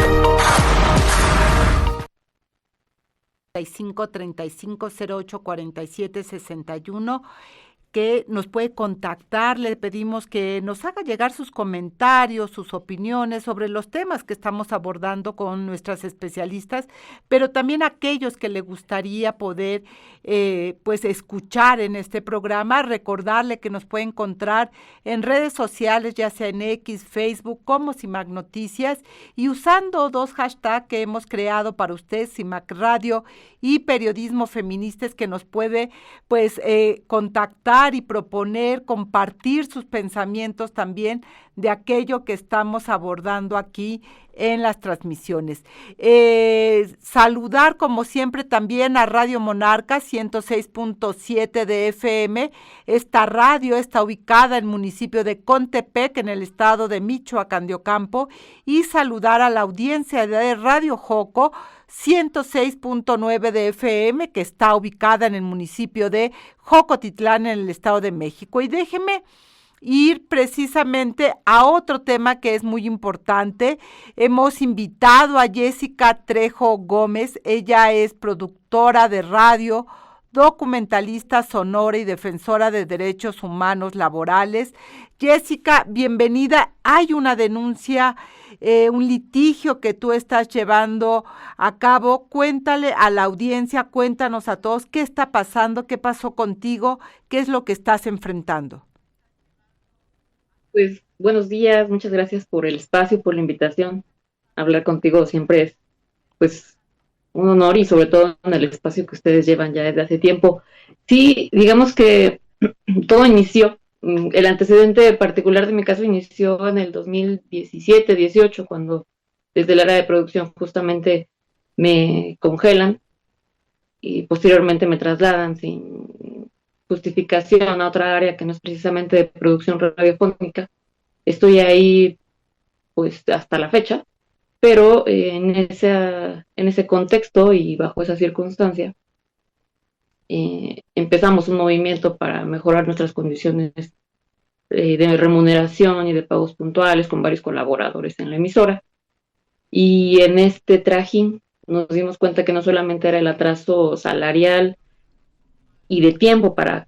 3535084761, que nos puede contactar. Le pedimos que nos haga llegar sus comentarios, sus opiniones sobre los temas que estamos abordando con nuestras especialistas, pero también aquellos que le gustaría poder pues escuchar en este programa. Recordarle que nos puede encontrar en redes sociales, ya sea en X, Facebook, como CIMAC Noticias, y usando dos hashtags que hemos creado para usted, CIMAC Radio y Periodismo Feminista, que nos puede pues contactar y proponer, compartir sus pensamientos también de aquello que estamos abordando aquí en las transmisiones. Saludar como siempre también a Radio Monarca 106.7 de FM. Esta radio está ubicada en el municipio de Contepec, en el estado de Michoacán de Ocampo, y saludar a la audiencia de Radio Joco 106.9 de FM, que está ubicada en el municipio de Jocotitlán, en el estado de México. Y déjeme ir precisamente a otro tema que es muy importante. Hemos invitado a Jessica Trejo Gómez. Ella es productora de radio, documentalista sonora y defensora de derechos humanos laborales. Jessica, bienvenida. Hay una denuncia, un litigio que tú estás llevando a cabo. Cuéntale a la audiencia, cuéntanos a todos qué está pasando, qué pasó contigo, qué es lo que estás enfrentando. Pues buenos días, muchas gracias por el espacio, por la invitación. Hablar contigo siempre es pues un honor, y sobre todo en el espacio que ustedes llevan ya desde hace tiempo. Sí, digamos que todo inició, el antecedente particular de mi caso inició en el 2017-18, cuando desde el área de producción justamente me congelan y posteriormente me trasladan sin justificación a otra área que no es precisamente de producción radiofónica. Estoy ahí pues hasta la fecha, pero en ese contexto y bajo esa circunstancia empezamos un movimiento para mejorar nuestras condiciones de remuneración y de pagos puntuales con varios colaboradores en la emisora. Y en este trajín nos dimos cuenta que no solamente era el atraso salarial y de tiempo para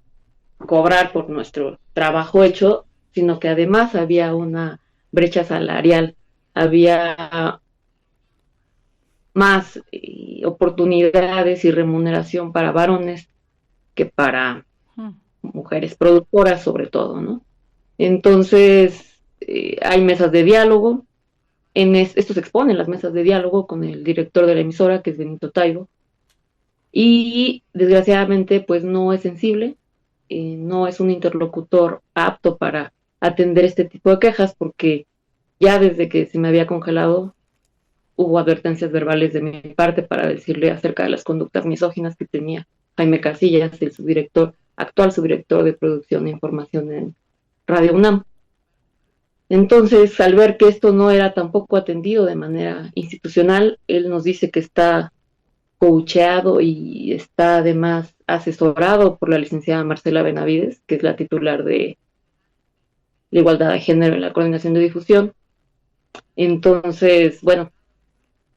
cobrar por nuestro trabajo hecho, sino que además había una brecha salarial, había más oportunidades y remuneración para varones que para mujeres productoras, sobre todo, ¿no? Entonces, hay mesas de diálogo, esto se expone en las mesas de diálogo con el director de la emisora, que es Benito Taibo, y desgraciadamente pues no es sensible, no es un interlocutor apto para atender este tipo de quejas, porque ya desde que se me había congelado hubo advertencias verbales de mi parte para decirle acerca de las conductas misóginas que tenía Jaime Casillas, el actual subdirector de producción e información en Radio UNAM. Entonces, al ver que esto no era tampoco atendido de manera institucional, él nos dice que está coacheado y está además asesorado por la licenciada Marcela Benavides, que es la titular de la igualdad de género en la coordinación de difusión. Entonces, bueno,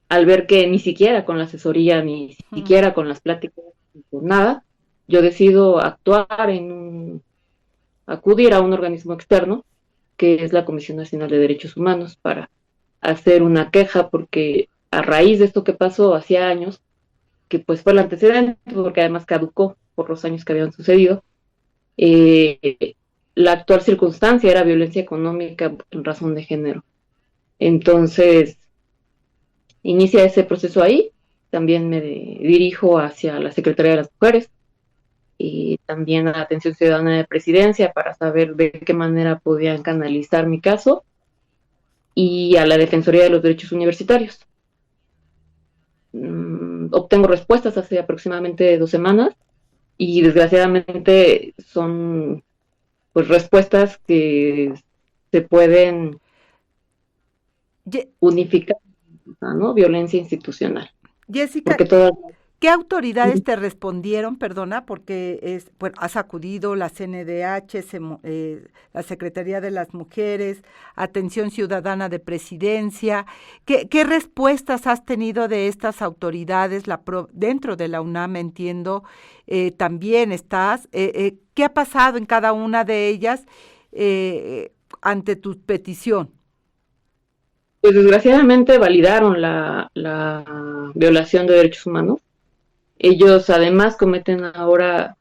al ver que ni siquiera con la asesoría, ni siquiera con las pláticas, pues nada, yo decido acudir a un organismo externo, que es la Comisión Nacional de Derechos Humanos, para hacer una queja, porque a raíz de esto que pasó hacía años, que pues fue el antecedente, porque además caducó por los años que habían sucedido, la actual circunstancia era violencia económica en razón de género. Entonces, inicia ese proceso ahí, también me dirijo hacia la Secretaría de las Mujeres y también a la Atención Ciudadana de Presidencia para saber de qué manera podían canalizar mi caso, y a la Defensoría de los Derechos Universitarios. Obtengo respuestas hace aproximadamente 2 semanas y desgraciadamente son pues respuestas que se pueden unificar, ¿no? Violencia institucional. Jessica, porque todas... ¿qué autoridades te respondieron? Perdona, porque bueno, has acudido la CNDH, la Secretaría de las Mujeres, Atención Ciudadana de Presidencia. ¿Qué respuestas has tenido de estas autoridades? Dentro de la UNAM, entiendo, también estás. ¿Qué ha pasado en cada una de ellas ante tu petición? Pues desgraciadamente validaron la violación de derechos humanos. Ellos además cometen ahora,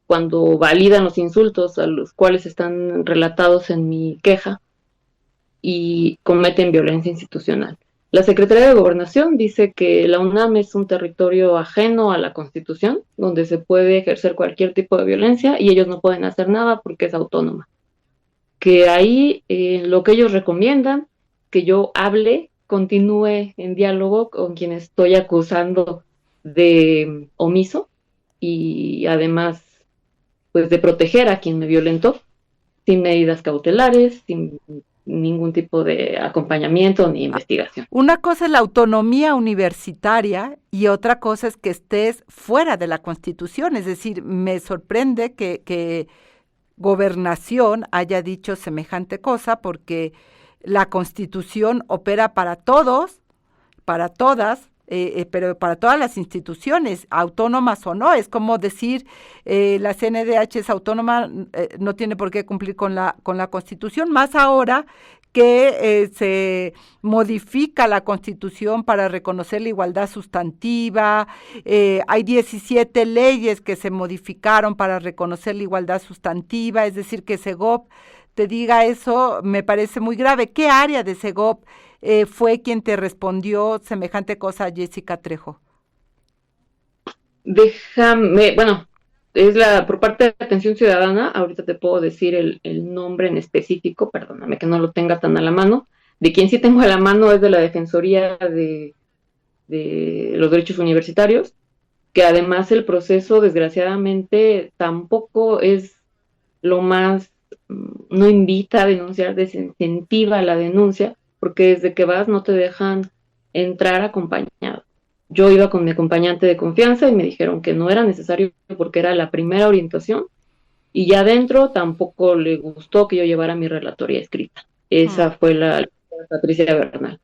cuando validan los insultos a los cuales están relatados en mi queja, y cometen violencia institucional. La Secretaría de Gobernación dice que la UNAM es un territorio ajeno a la Constitución, donde se puede ejercer cualquier tipo de violencia y ellos no pueden hacer nada porque es autónoma. Que ahí lo que ellos recomiendan, que yo continúe en diálogo con quien estoy acusando de omiso y además pues de proteger a quien me violentó sin medidas cautelares, sin ningún tipo de acompañamiento ni investigación. Una cosa es la autonomía universitaria y otra cosa es que estés fuera de la Constitución. Es decir, me sorprende que Gobernación haya dicho semejante cosa, porque la Constitución opera para todos, para todas, pero para todas las instituciones, autónomas o no. Es como decir, la CNDH es autónoma, no tiene por qué cumplir con la Constitución, más ahora que se modifica la Constitución para reconocer la igualdad sustantiva. Hay 17 leyes que se modificaron para reconocer la igualdad sustantiva, es decir, que Segov te diga eso me parece muy grave. ¿Qué área de Segov fue quien te respondió semejante cosa, Jessica Trejo? Bueno, es por parte de Atención Ciudadana. Ahorita te puedo decir el nombre en específico, perdóname que no lo tenga tan a la mano. De quien sí tengo a la mano es de la Defensoría de los Derechos Universitarios, que además el proceso desgraciadamente tampoco es lo más, no invita a denunciar, desincentiva la denuncia, porque desde que vas no te dejan entrar acompañado. Yo iba con mi acompañante de confianza y me dijeron que no era necesario porque era la primera orientación, y ya adentro tampoco le gustó que yo llevara mi relatoría escrita. Esa fue la Patricia Bernal.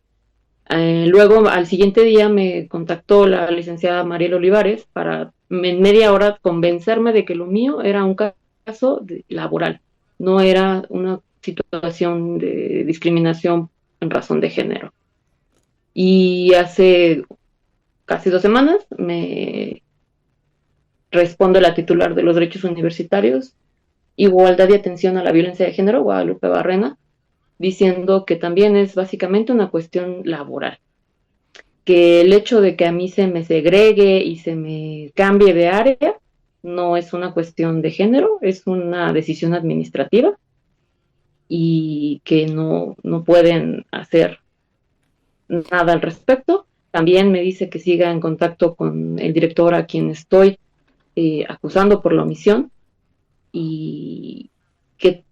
Luego, al siguiente día, me contactó la licenciada Mariel Olivares para en media hora convencerme de que lo mío era un caso laboral, no era una situación de discriminación en razón de género. Y hace casi 2 semanas me responde la titular de los Derechos Universitarios, Igualdad y Atención a la Violencia de Género, Guadalupe Barrena, diciendo que también es básicamente una cuestión laboral, que el hecho de que a mí se me segregue y se me cambie de área no es una cuestión de género, es una decisión administrativa, y que no pueden hacer nada al respecto. También me dice que siga en contacto con el director a quien estoy acusando por la omisión, y que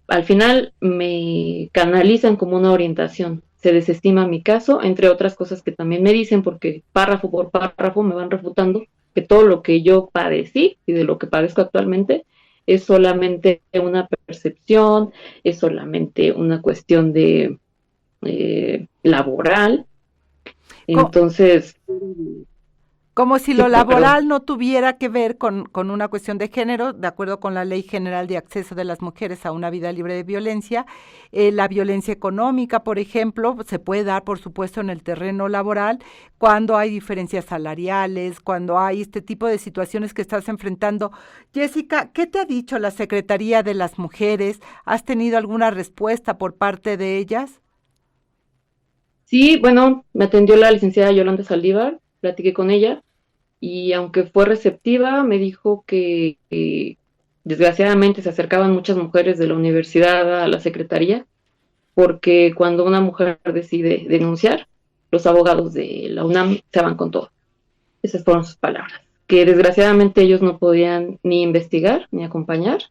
al final me canalizan como una orientación se desestima mi caso, entre otras cosas que también me dicen, porque párrafo por párrafo me van refutando que todo lo que yo padecí y de lo que padezco actualmente es solamente una percepción, es solamente una cuestión de laboral. Entonces, como si sí, lo perdón. laboral no tuviera que ver con una cuestión de género, de acuerdo con la Ley General de Acceso de las Mujeres a una Vida Libre de Violencia. La violencia económica, por ejemplo, se puede dar, por supuesto, en el terreno laboral, cuando hay diferencias salariales, cuando hay este tipo de situaciones que estás enfrentando. Jessica, ¿qué te ha dicho la Secretaría de las Mujeres? ¿Has tenido alguna respuesta por parte de ellas? Sí, bueno, me atendió la licenciada Yolanda Saldívar, platiqué con ella y aunque fue receptiva, me dijo que desgraciadamente se acercaban muchas mujeres de la universidad a la secretaría porque cuando una mujer decide denunciar, los abogados de la UNAM se van con todo. Esas fueron sus palabras, que desgraciadamente ellos no podían ni investigar ni acompañar,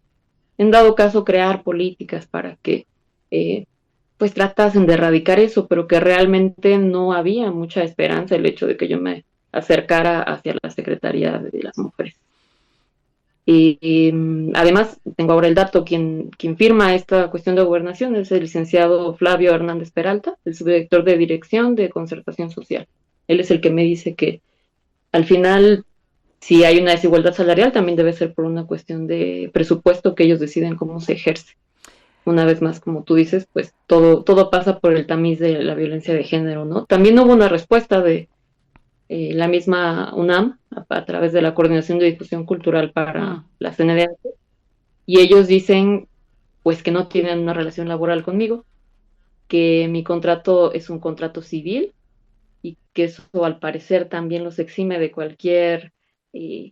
en dado caso crear políticas para que pues tratasen de erradicar eso, pero que realmente no había mucha esperanza el hecho de que yo me acercara hacia la Secretaría de las Mujeres. Y además, tengo ahora el dato, quien firma esta cuestión de gobernación es el licenciado Flavio Hernández Peralta, el subdirector de Dirección de Concertación Social. Él es el que me dice que al final, si hay una desigualdad salarial, también debe ser por una cuestión de presupuesto que ellos deciden cómo se ejerce. Una vez más, como tú dices, pues todo pasa por el tamiz de la violencia de género, ¿no? También hubo una respuesta de la misma UNAM a través de la Coordinación de Difusión Cultural para la CNDH, y ellos dicen pues que no tienen una relación laboral conmigo, que mi contrato es un contrato civil y que eso al parecer también los exime de cualquier eh,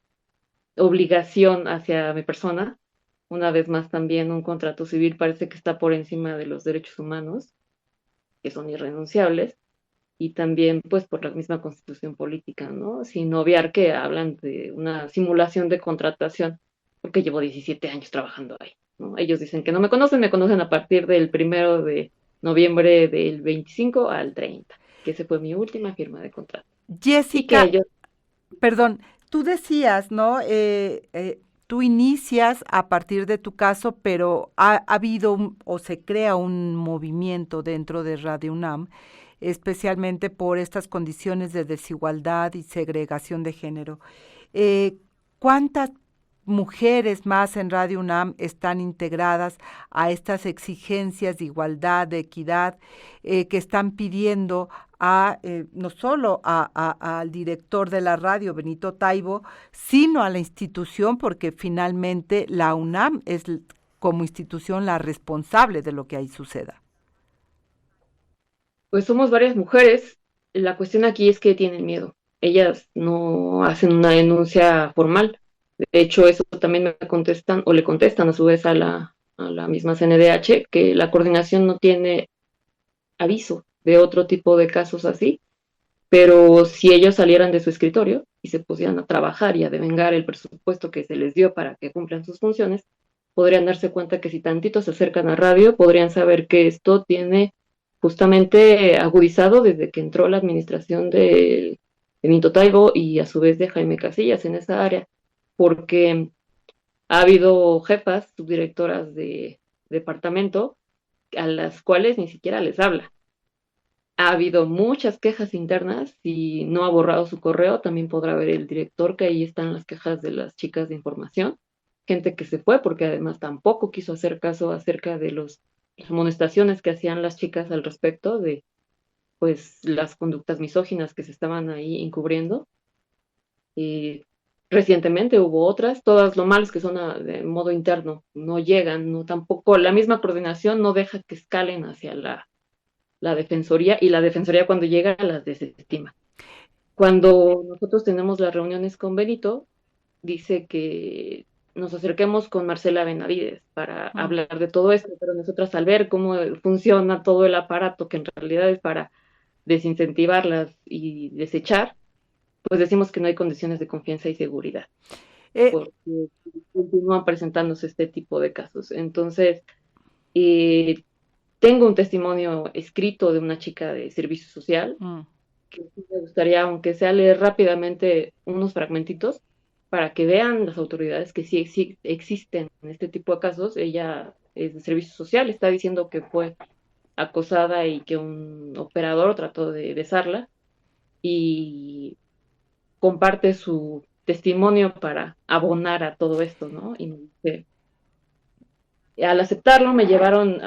obligación hacia mi persona. Una vez más, también un contrato civil parece que está por encima de los derechos humanos, que son irrenunciables, y también pues por la misma constitución política, ¿no? Sin obviar que hablan de una simulación de contratación, porque llevo 17 años trabajando ahí, ¿no? Ellos dicen que no me conocen a partir del 1 de noviembre del 25 al 30, que ese fue mi última firma de contrato. Y que Jessica, ellos... perdón, tú decías, ¿no? Tú inicias a partir de tu caso, pero ha habido o se crea un movimiento dentro de Radio UNAM, especialmente por estas condiciones de desigualdad y segregación de género. ¿Cuántas mujeres más en Radio UNAM están integradas a estas exigencias de igualdad, de equidad, que están pidiendo no solo al director de la radio, Benito Taibo, sino a la institución, porque finalmente la UNAM es como institución la responsable de lo que ahí suceda? Pues somos varias mujeres. La cuestión aquí es que tienen miedo. Ellas no hacen una denuncia formal. De hecho, eso también me contestan o le contestan a su vez a la misma CNDH, que la coordinación no tiene aviso de otro tipo de casos así, pero si ellos salieran de su escritorio y se pusieran a trabajar y a devengar el presupuesto que se les dio para que cumplan sus funciones, podrían darse cuenta que si tantito se acercan a radio, podrían saber que esto tiene justamente agudizado desde que entró la administración de Benito Taibo y a su vez de Jaime Casillas en esa área, porque ha habido jefas, subdirectoras de departamento, a las cuales ni siquiera les habla. Ha habido muchas quejas internas y no ha borrado su correo. También podrá ver el director que ahí están las quejas de las chicas de información. Gente que se fue porque además tampoco quiso hacer caso acerca de las amonestaciones que hacían las chicas al respecto de pues las conductas misóginas que se estaban ahí encubriendo. Y recientemente hubo otras, todas lo malo es que son de modo interno, no llegan, no tampoco, la misma coordinación no deja que escalen hacia la defensoría, y la defensoría cuando llega las desestima. Cuando nosotros tenemos las reuniones con Benito, dice que nos acerquemos con Marcela Benavides para hablar de todo esto, pero nosotras al ver cómo funciona todo el aparato, que en realidad es para desincentivarlas y desechar, pues decimos que no hay condiciones de confianza y seguridad, Eh, porque continúan presentándose este tipo de casos. Entonces, eh, Tengo un testimonio escrito de una chica de servicio social, que sí me gustaría, aunque sea, leer rápidamente unos fragmentitos para que vean las autoridades que sí existen en este tipo de casos. Ella es de servicio social, está diciendo que fue acosada y que un operador trató de besarla, y comparte su testimonio para abonar a todo esto, ¿no? Y al aceptarlo me llevaron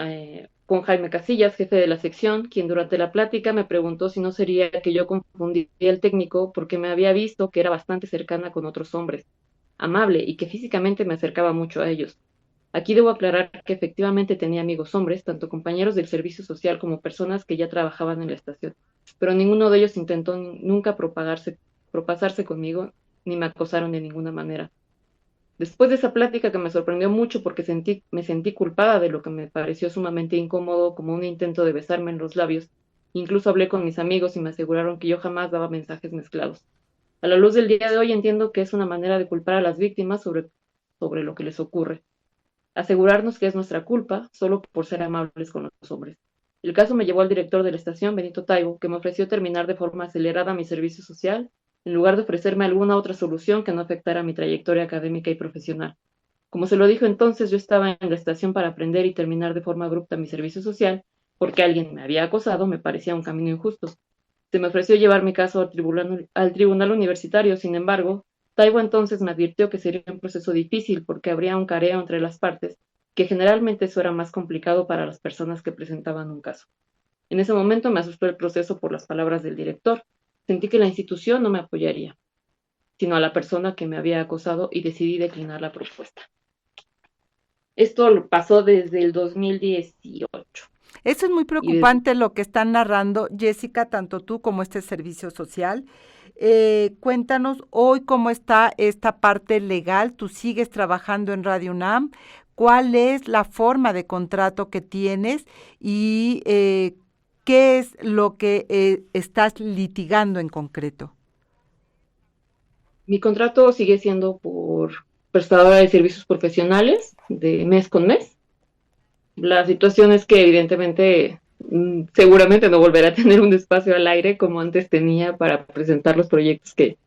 con Jaime Casillas, jefe de la sección, quien durante la plática me preguntó si no sería que yo confundía el técnico porque me había visto que era bastante cercana con otros hombres, amable y que físicamente me acercaba mucho a ellos. Aquí debo aclarar que efectivamente tenía amigos hombres, tanto compañeros del servicio social como personas que ya trabajaban en la estación, pero ninguno de ellos intentó nunca propasarse conmigo ni me acosaron de ninguna manera. Después de esa plática, que me sorprendió mucho porque me sentí culpada de lo que me pareció sumamente incómodo, como un intento de besarme en los labios, incluso hablé con mis amigos y me aseguraron que yo jamás daba mensajes mezclados. A la luz del día de hoy entiendo que es una manera de culpar a las víctimas sobre lo que les ocurre. Asegurarnos que es nuestra culpa solo por ser amables con los hombres. El caso me llevó al director de la estación, Benito Taibo, que me ofreció terminar de forma acelerada mi servicio social, en lugar de ofrecerme alguna otra solución que no afectara mi trayectoria académica y profesional. Como se lo dijo entonces, yo estaba en la estación para aprender y terminar de forma abrupta mi servicio social, porque alguien me había acosado, me parecía un camino injusto. Se me ofreció llevar mi caso al tribunal universitario. Sin embargo, Taibo entonces me advirtió que sería un proceso difícil porque habría un careo entre las partes, que generalmente eso era más complicado para las personas que presentaban un caso. En ese momento me asustó el proceso por las palabras del director. Sentí que la institución no me apoyaría, sino a la persona que me había acosado, y decidí declinar la propuesta. Esto pasó desde el 2018. Eso es muy preocupante lo que están narrando, Jessica, tanto tú como este servicio social. Cuéntanos hoy cómo está esta parte legal. Tú sigues trabajando en Radio UNAM. ¿Cuál es la forma de contrato que tienes y qué es lo que estás litigando en concreto? Mi contrato sigue siendo por prestadora de servicios profesionales de mes con mes. La situación es que evidentemente seguramente no volverá a tener un espacio al aire como antes tenía para presentar los proyectos que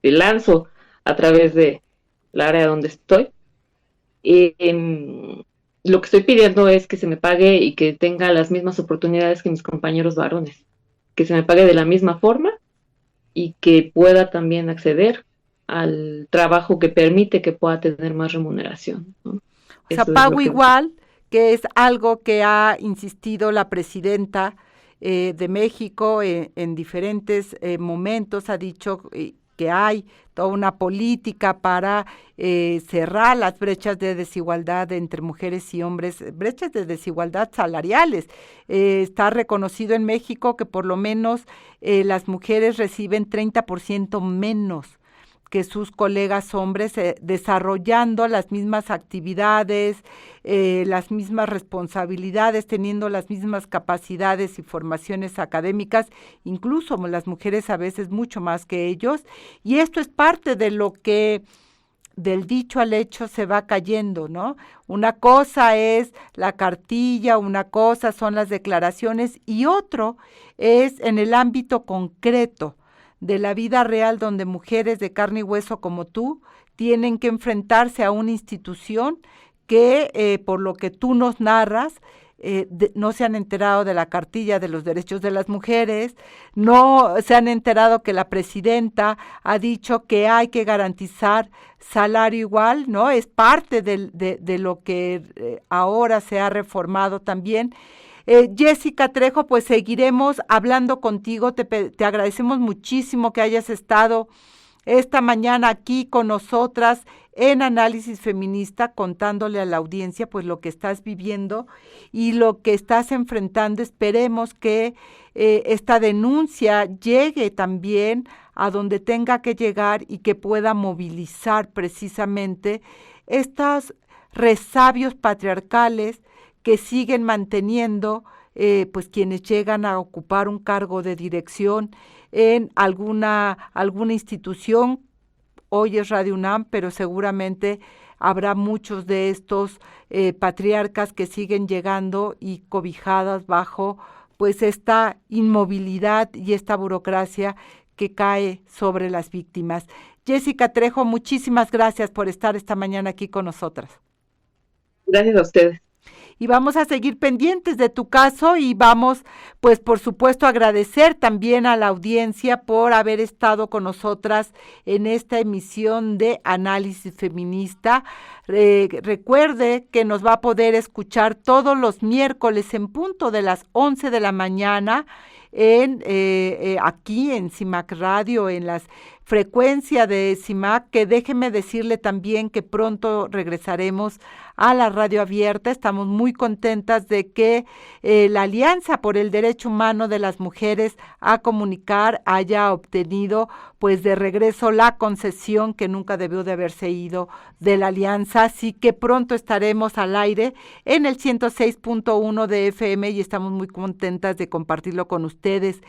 lanzo a través de la área donde estoy. Lo que estoy pidiendo es que se me pague y que tenga las mismas oportunidades que mis compañeros varones, que se me pague de la misma forma y que pueda también acceder al trabajo que permite que pueda tener más remuneración, ¿no? O sea, pago igual, que es algo que ha insistido la presidenta de México en diferentes momentos, ha dicho que hay toda una política para cerrar las brechas de desigualdad entre mujeres y hombres, brechas de desigualdad salariales. Está reconocido en México que por lo menos las mujeres reciben 30% menos que sus colegas hombres, desarrollando las mismas actividades, las mismas responsabilidades, teniendo las mismas capacidades y formaciones académicas, incluso las mujeres a veces mucho más que ellos, y esto es parte de lo que del dicho al hecho se va cayendo, ¿no? Una cosa es la cartilla, una cosa son las declaraciones y otro es en el ámbito concreto de la vida real, donde mujeres de carne y hueso como tú tienen que enfrentarse a una institución que, por lo que tú nos narras, no se han enterado de la cartilla de los derechos de las mujeres, no se han enterado que la presidenta ha dicho que hay que garantizar salario igual, ¿no? Es parte de lo que ahora se ha reformado también. Jessica Trejo, pues seguiremos hablando contigo, te agradecemos muchísimo que hayas estado esta mañana aquí con nosotras en Análisis Feminista, contándole a la audiencia pues lo que estás viviendo y lo que estás enfrentando. Esperemos que esta denuncia llegue también a donde tenga que llegar y que pueda movilizar precisamente estos resabios patriarcales que siguen manteniendo pues quienes llegan a ocupar un cargo de dirección en alguna institución. Hoy es Radio UNAM, pero seguramente habrá muchos de estos patriarcas que siguen llegando y cobijadas bajo pues esta inmovilidad y esta burocracia que cae sobre las víctimas. Jessica Trejo, muchísimas gracias por estar esta mañana aquí con nosotras. Gracias a ustedes. Y vamos a seguir pendientes de tu caso y vamos, pues por supuesto, agradecer también a la audiencia por haber estado con nosotras en esta emisión de Análisis Feminista. Recuerde que nos va a poder escuchar todos los miércoles en punto de las 11 de la mañana aquí en CIMAC Radio, en las frecuencias de CIMAC, que déjeme decirle también que pronto regresaremos a la radio abierta. Estamos muy contentas de que la Alianza por el Derecho Humano de las Mujeres a Comunicar haya obtenido pues de regreso la concesión que nunca debió de haberse ido de la Alianza, así que pronto estaremos al aire en el 106.1 de FM y estamos muy contentas de compartirlo con ustedes.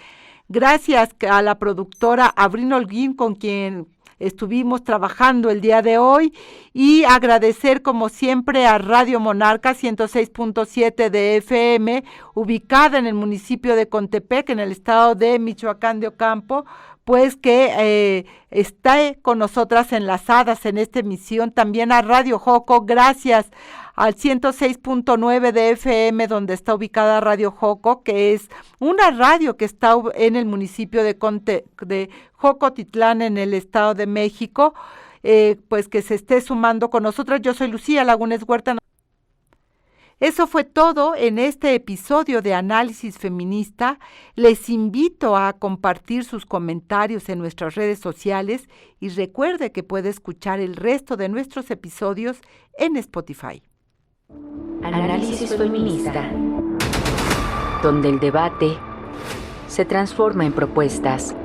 Gracias a la productora Abril Holguín, con quien estuvimos trabajando el día de hoy, y agradecer como siempre a Radio Monarca 106.7 de FM, ubicada en el municipio de Contepec, en el estado de Michoacán de Ocampo, pues que está con nosotras enlazadas en esta emisión. También a Radio Joco, gracias al 106.9 de FM, donde está ubicada Radio Joco, que es una radio que está en el municipio de Jocotitlán, en el Estado de México, pues que se esté sumando con nosotros. Yo soy Lucía Lagunes Huerta. Eso fue todo en este episodio de Análisis Feminista. Les invito a compartir sus comentarios en nuestras redes sociales y recuerde que puede escuchar el resto de nuestros episodios en Spotify. Análisis Feminista, donde el debate se transforma en propuestas.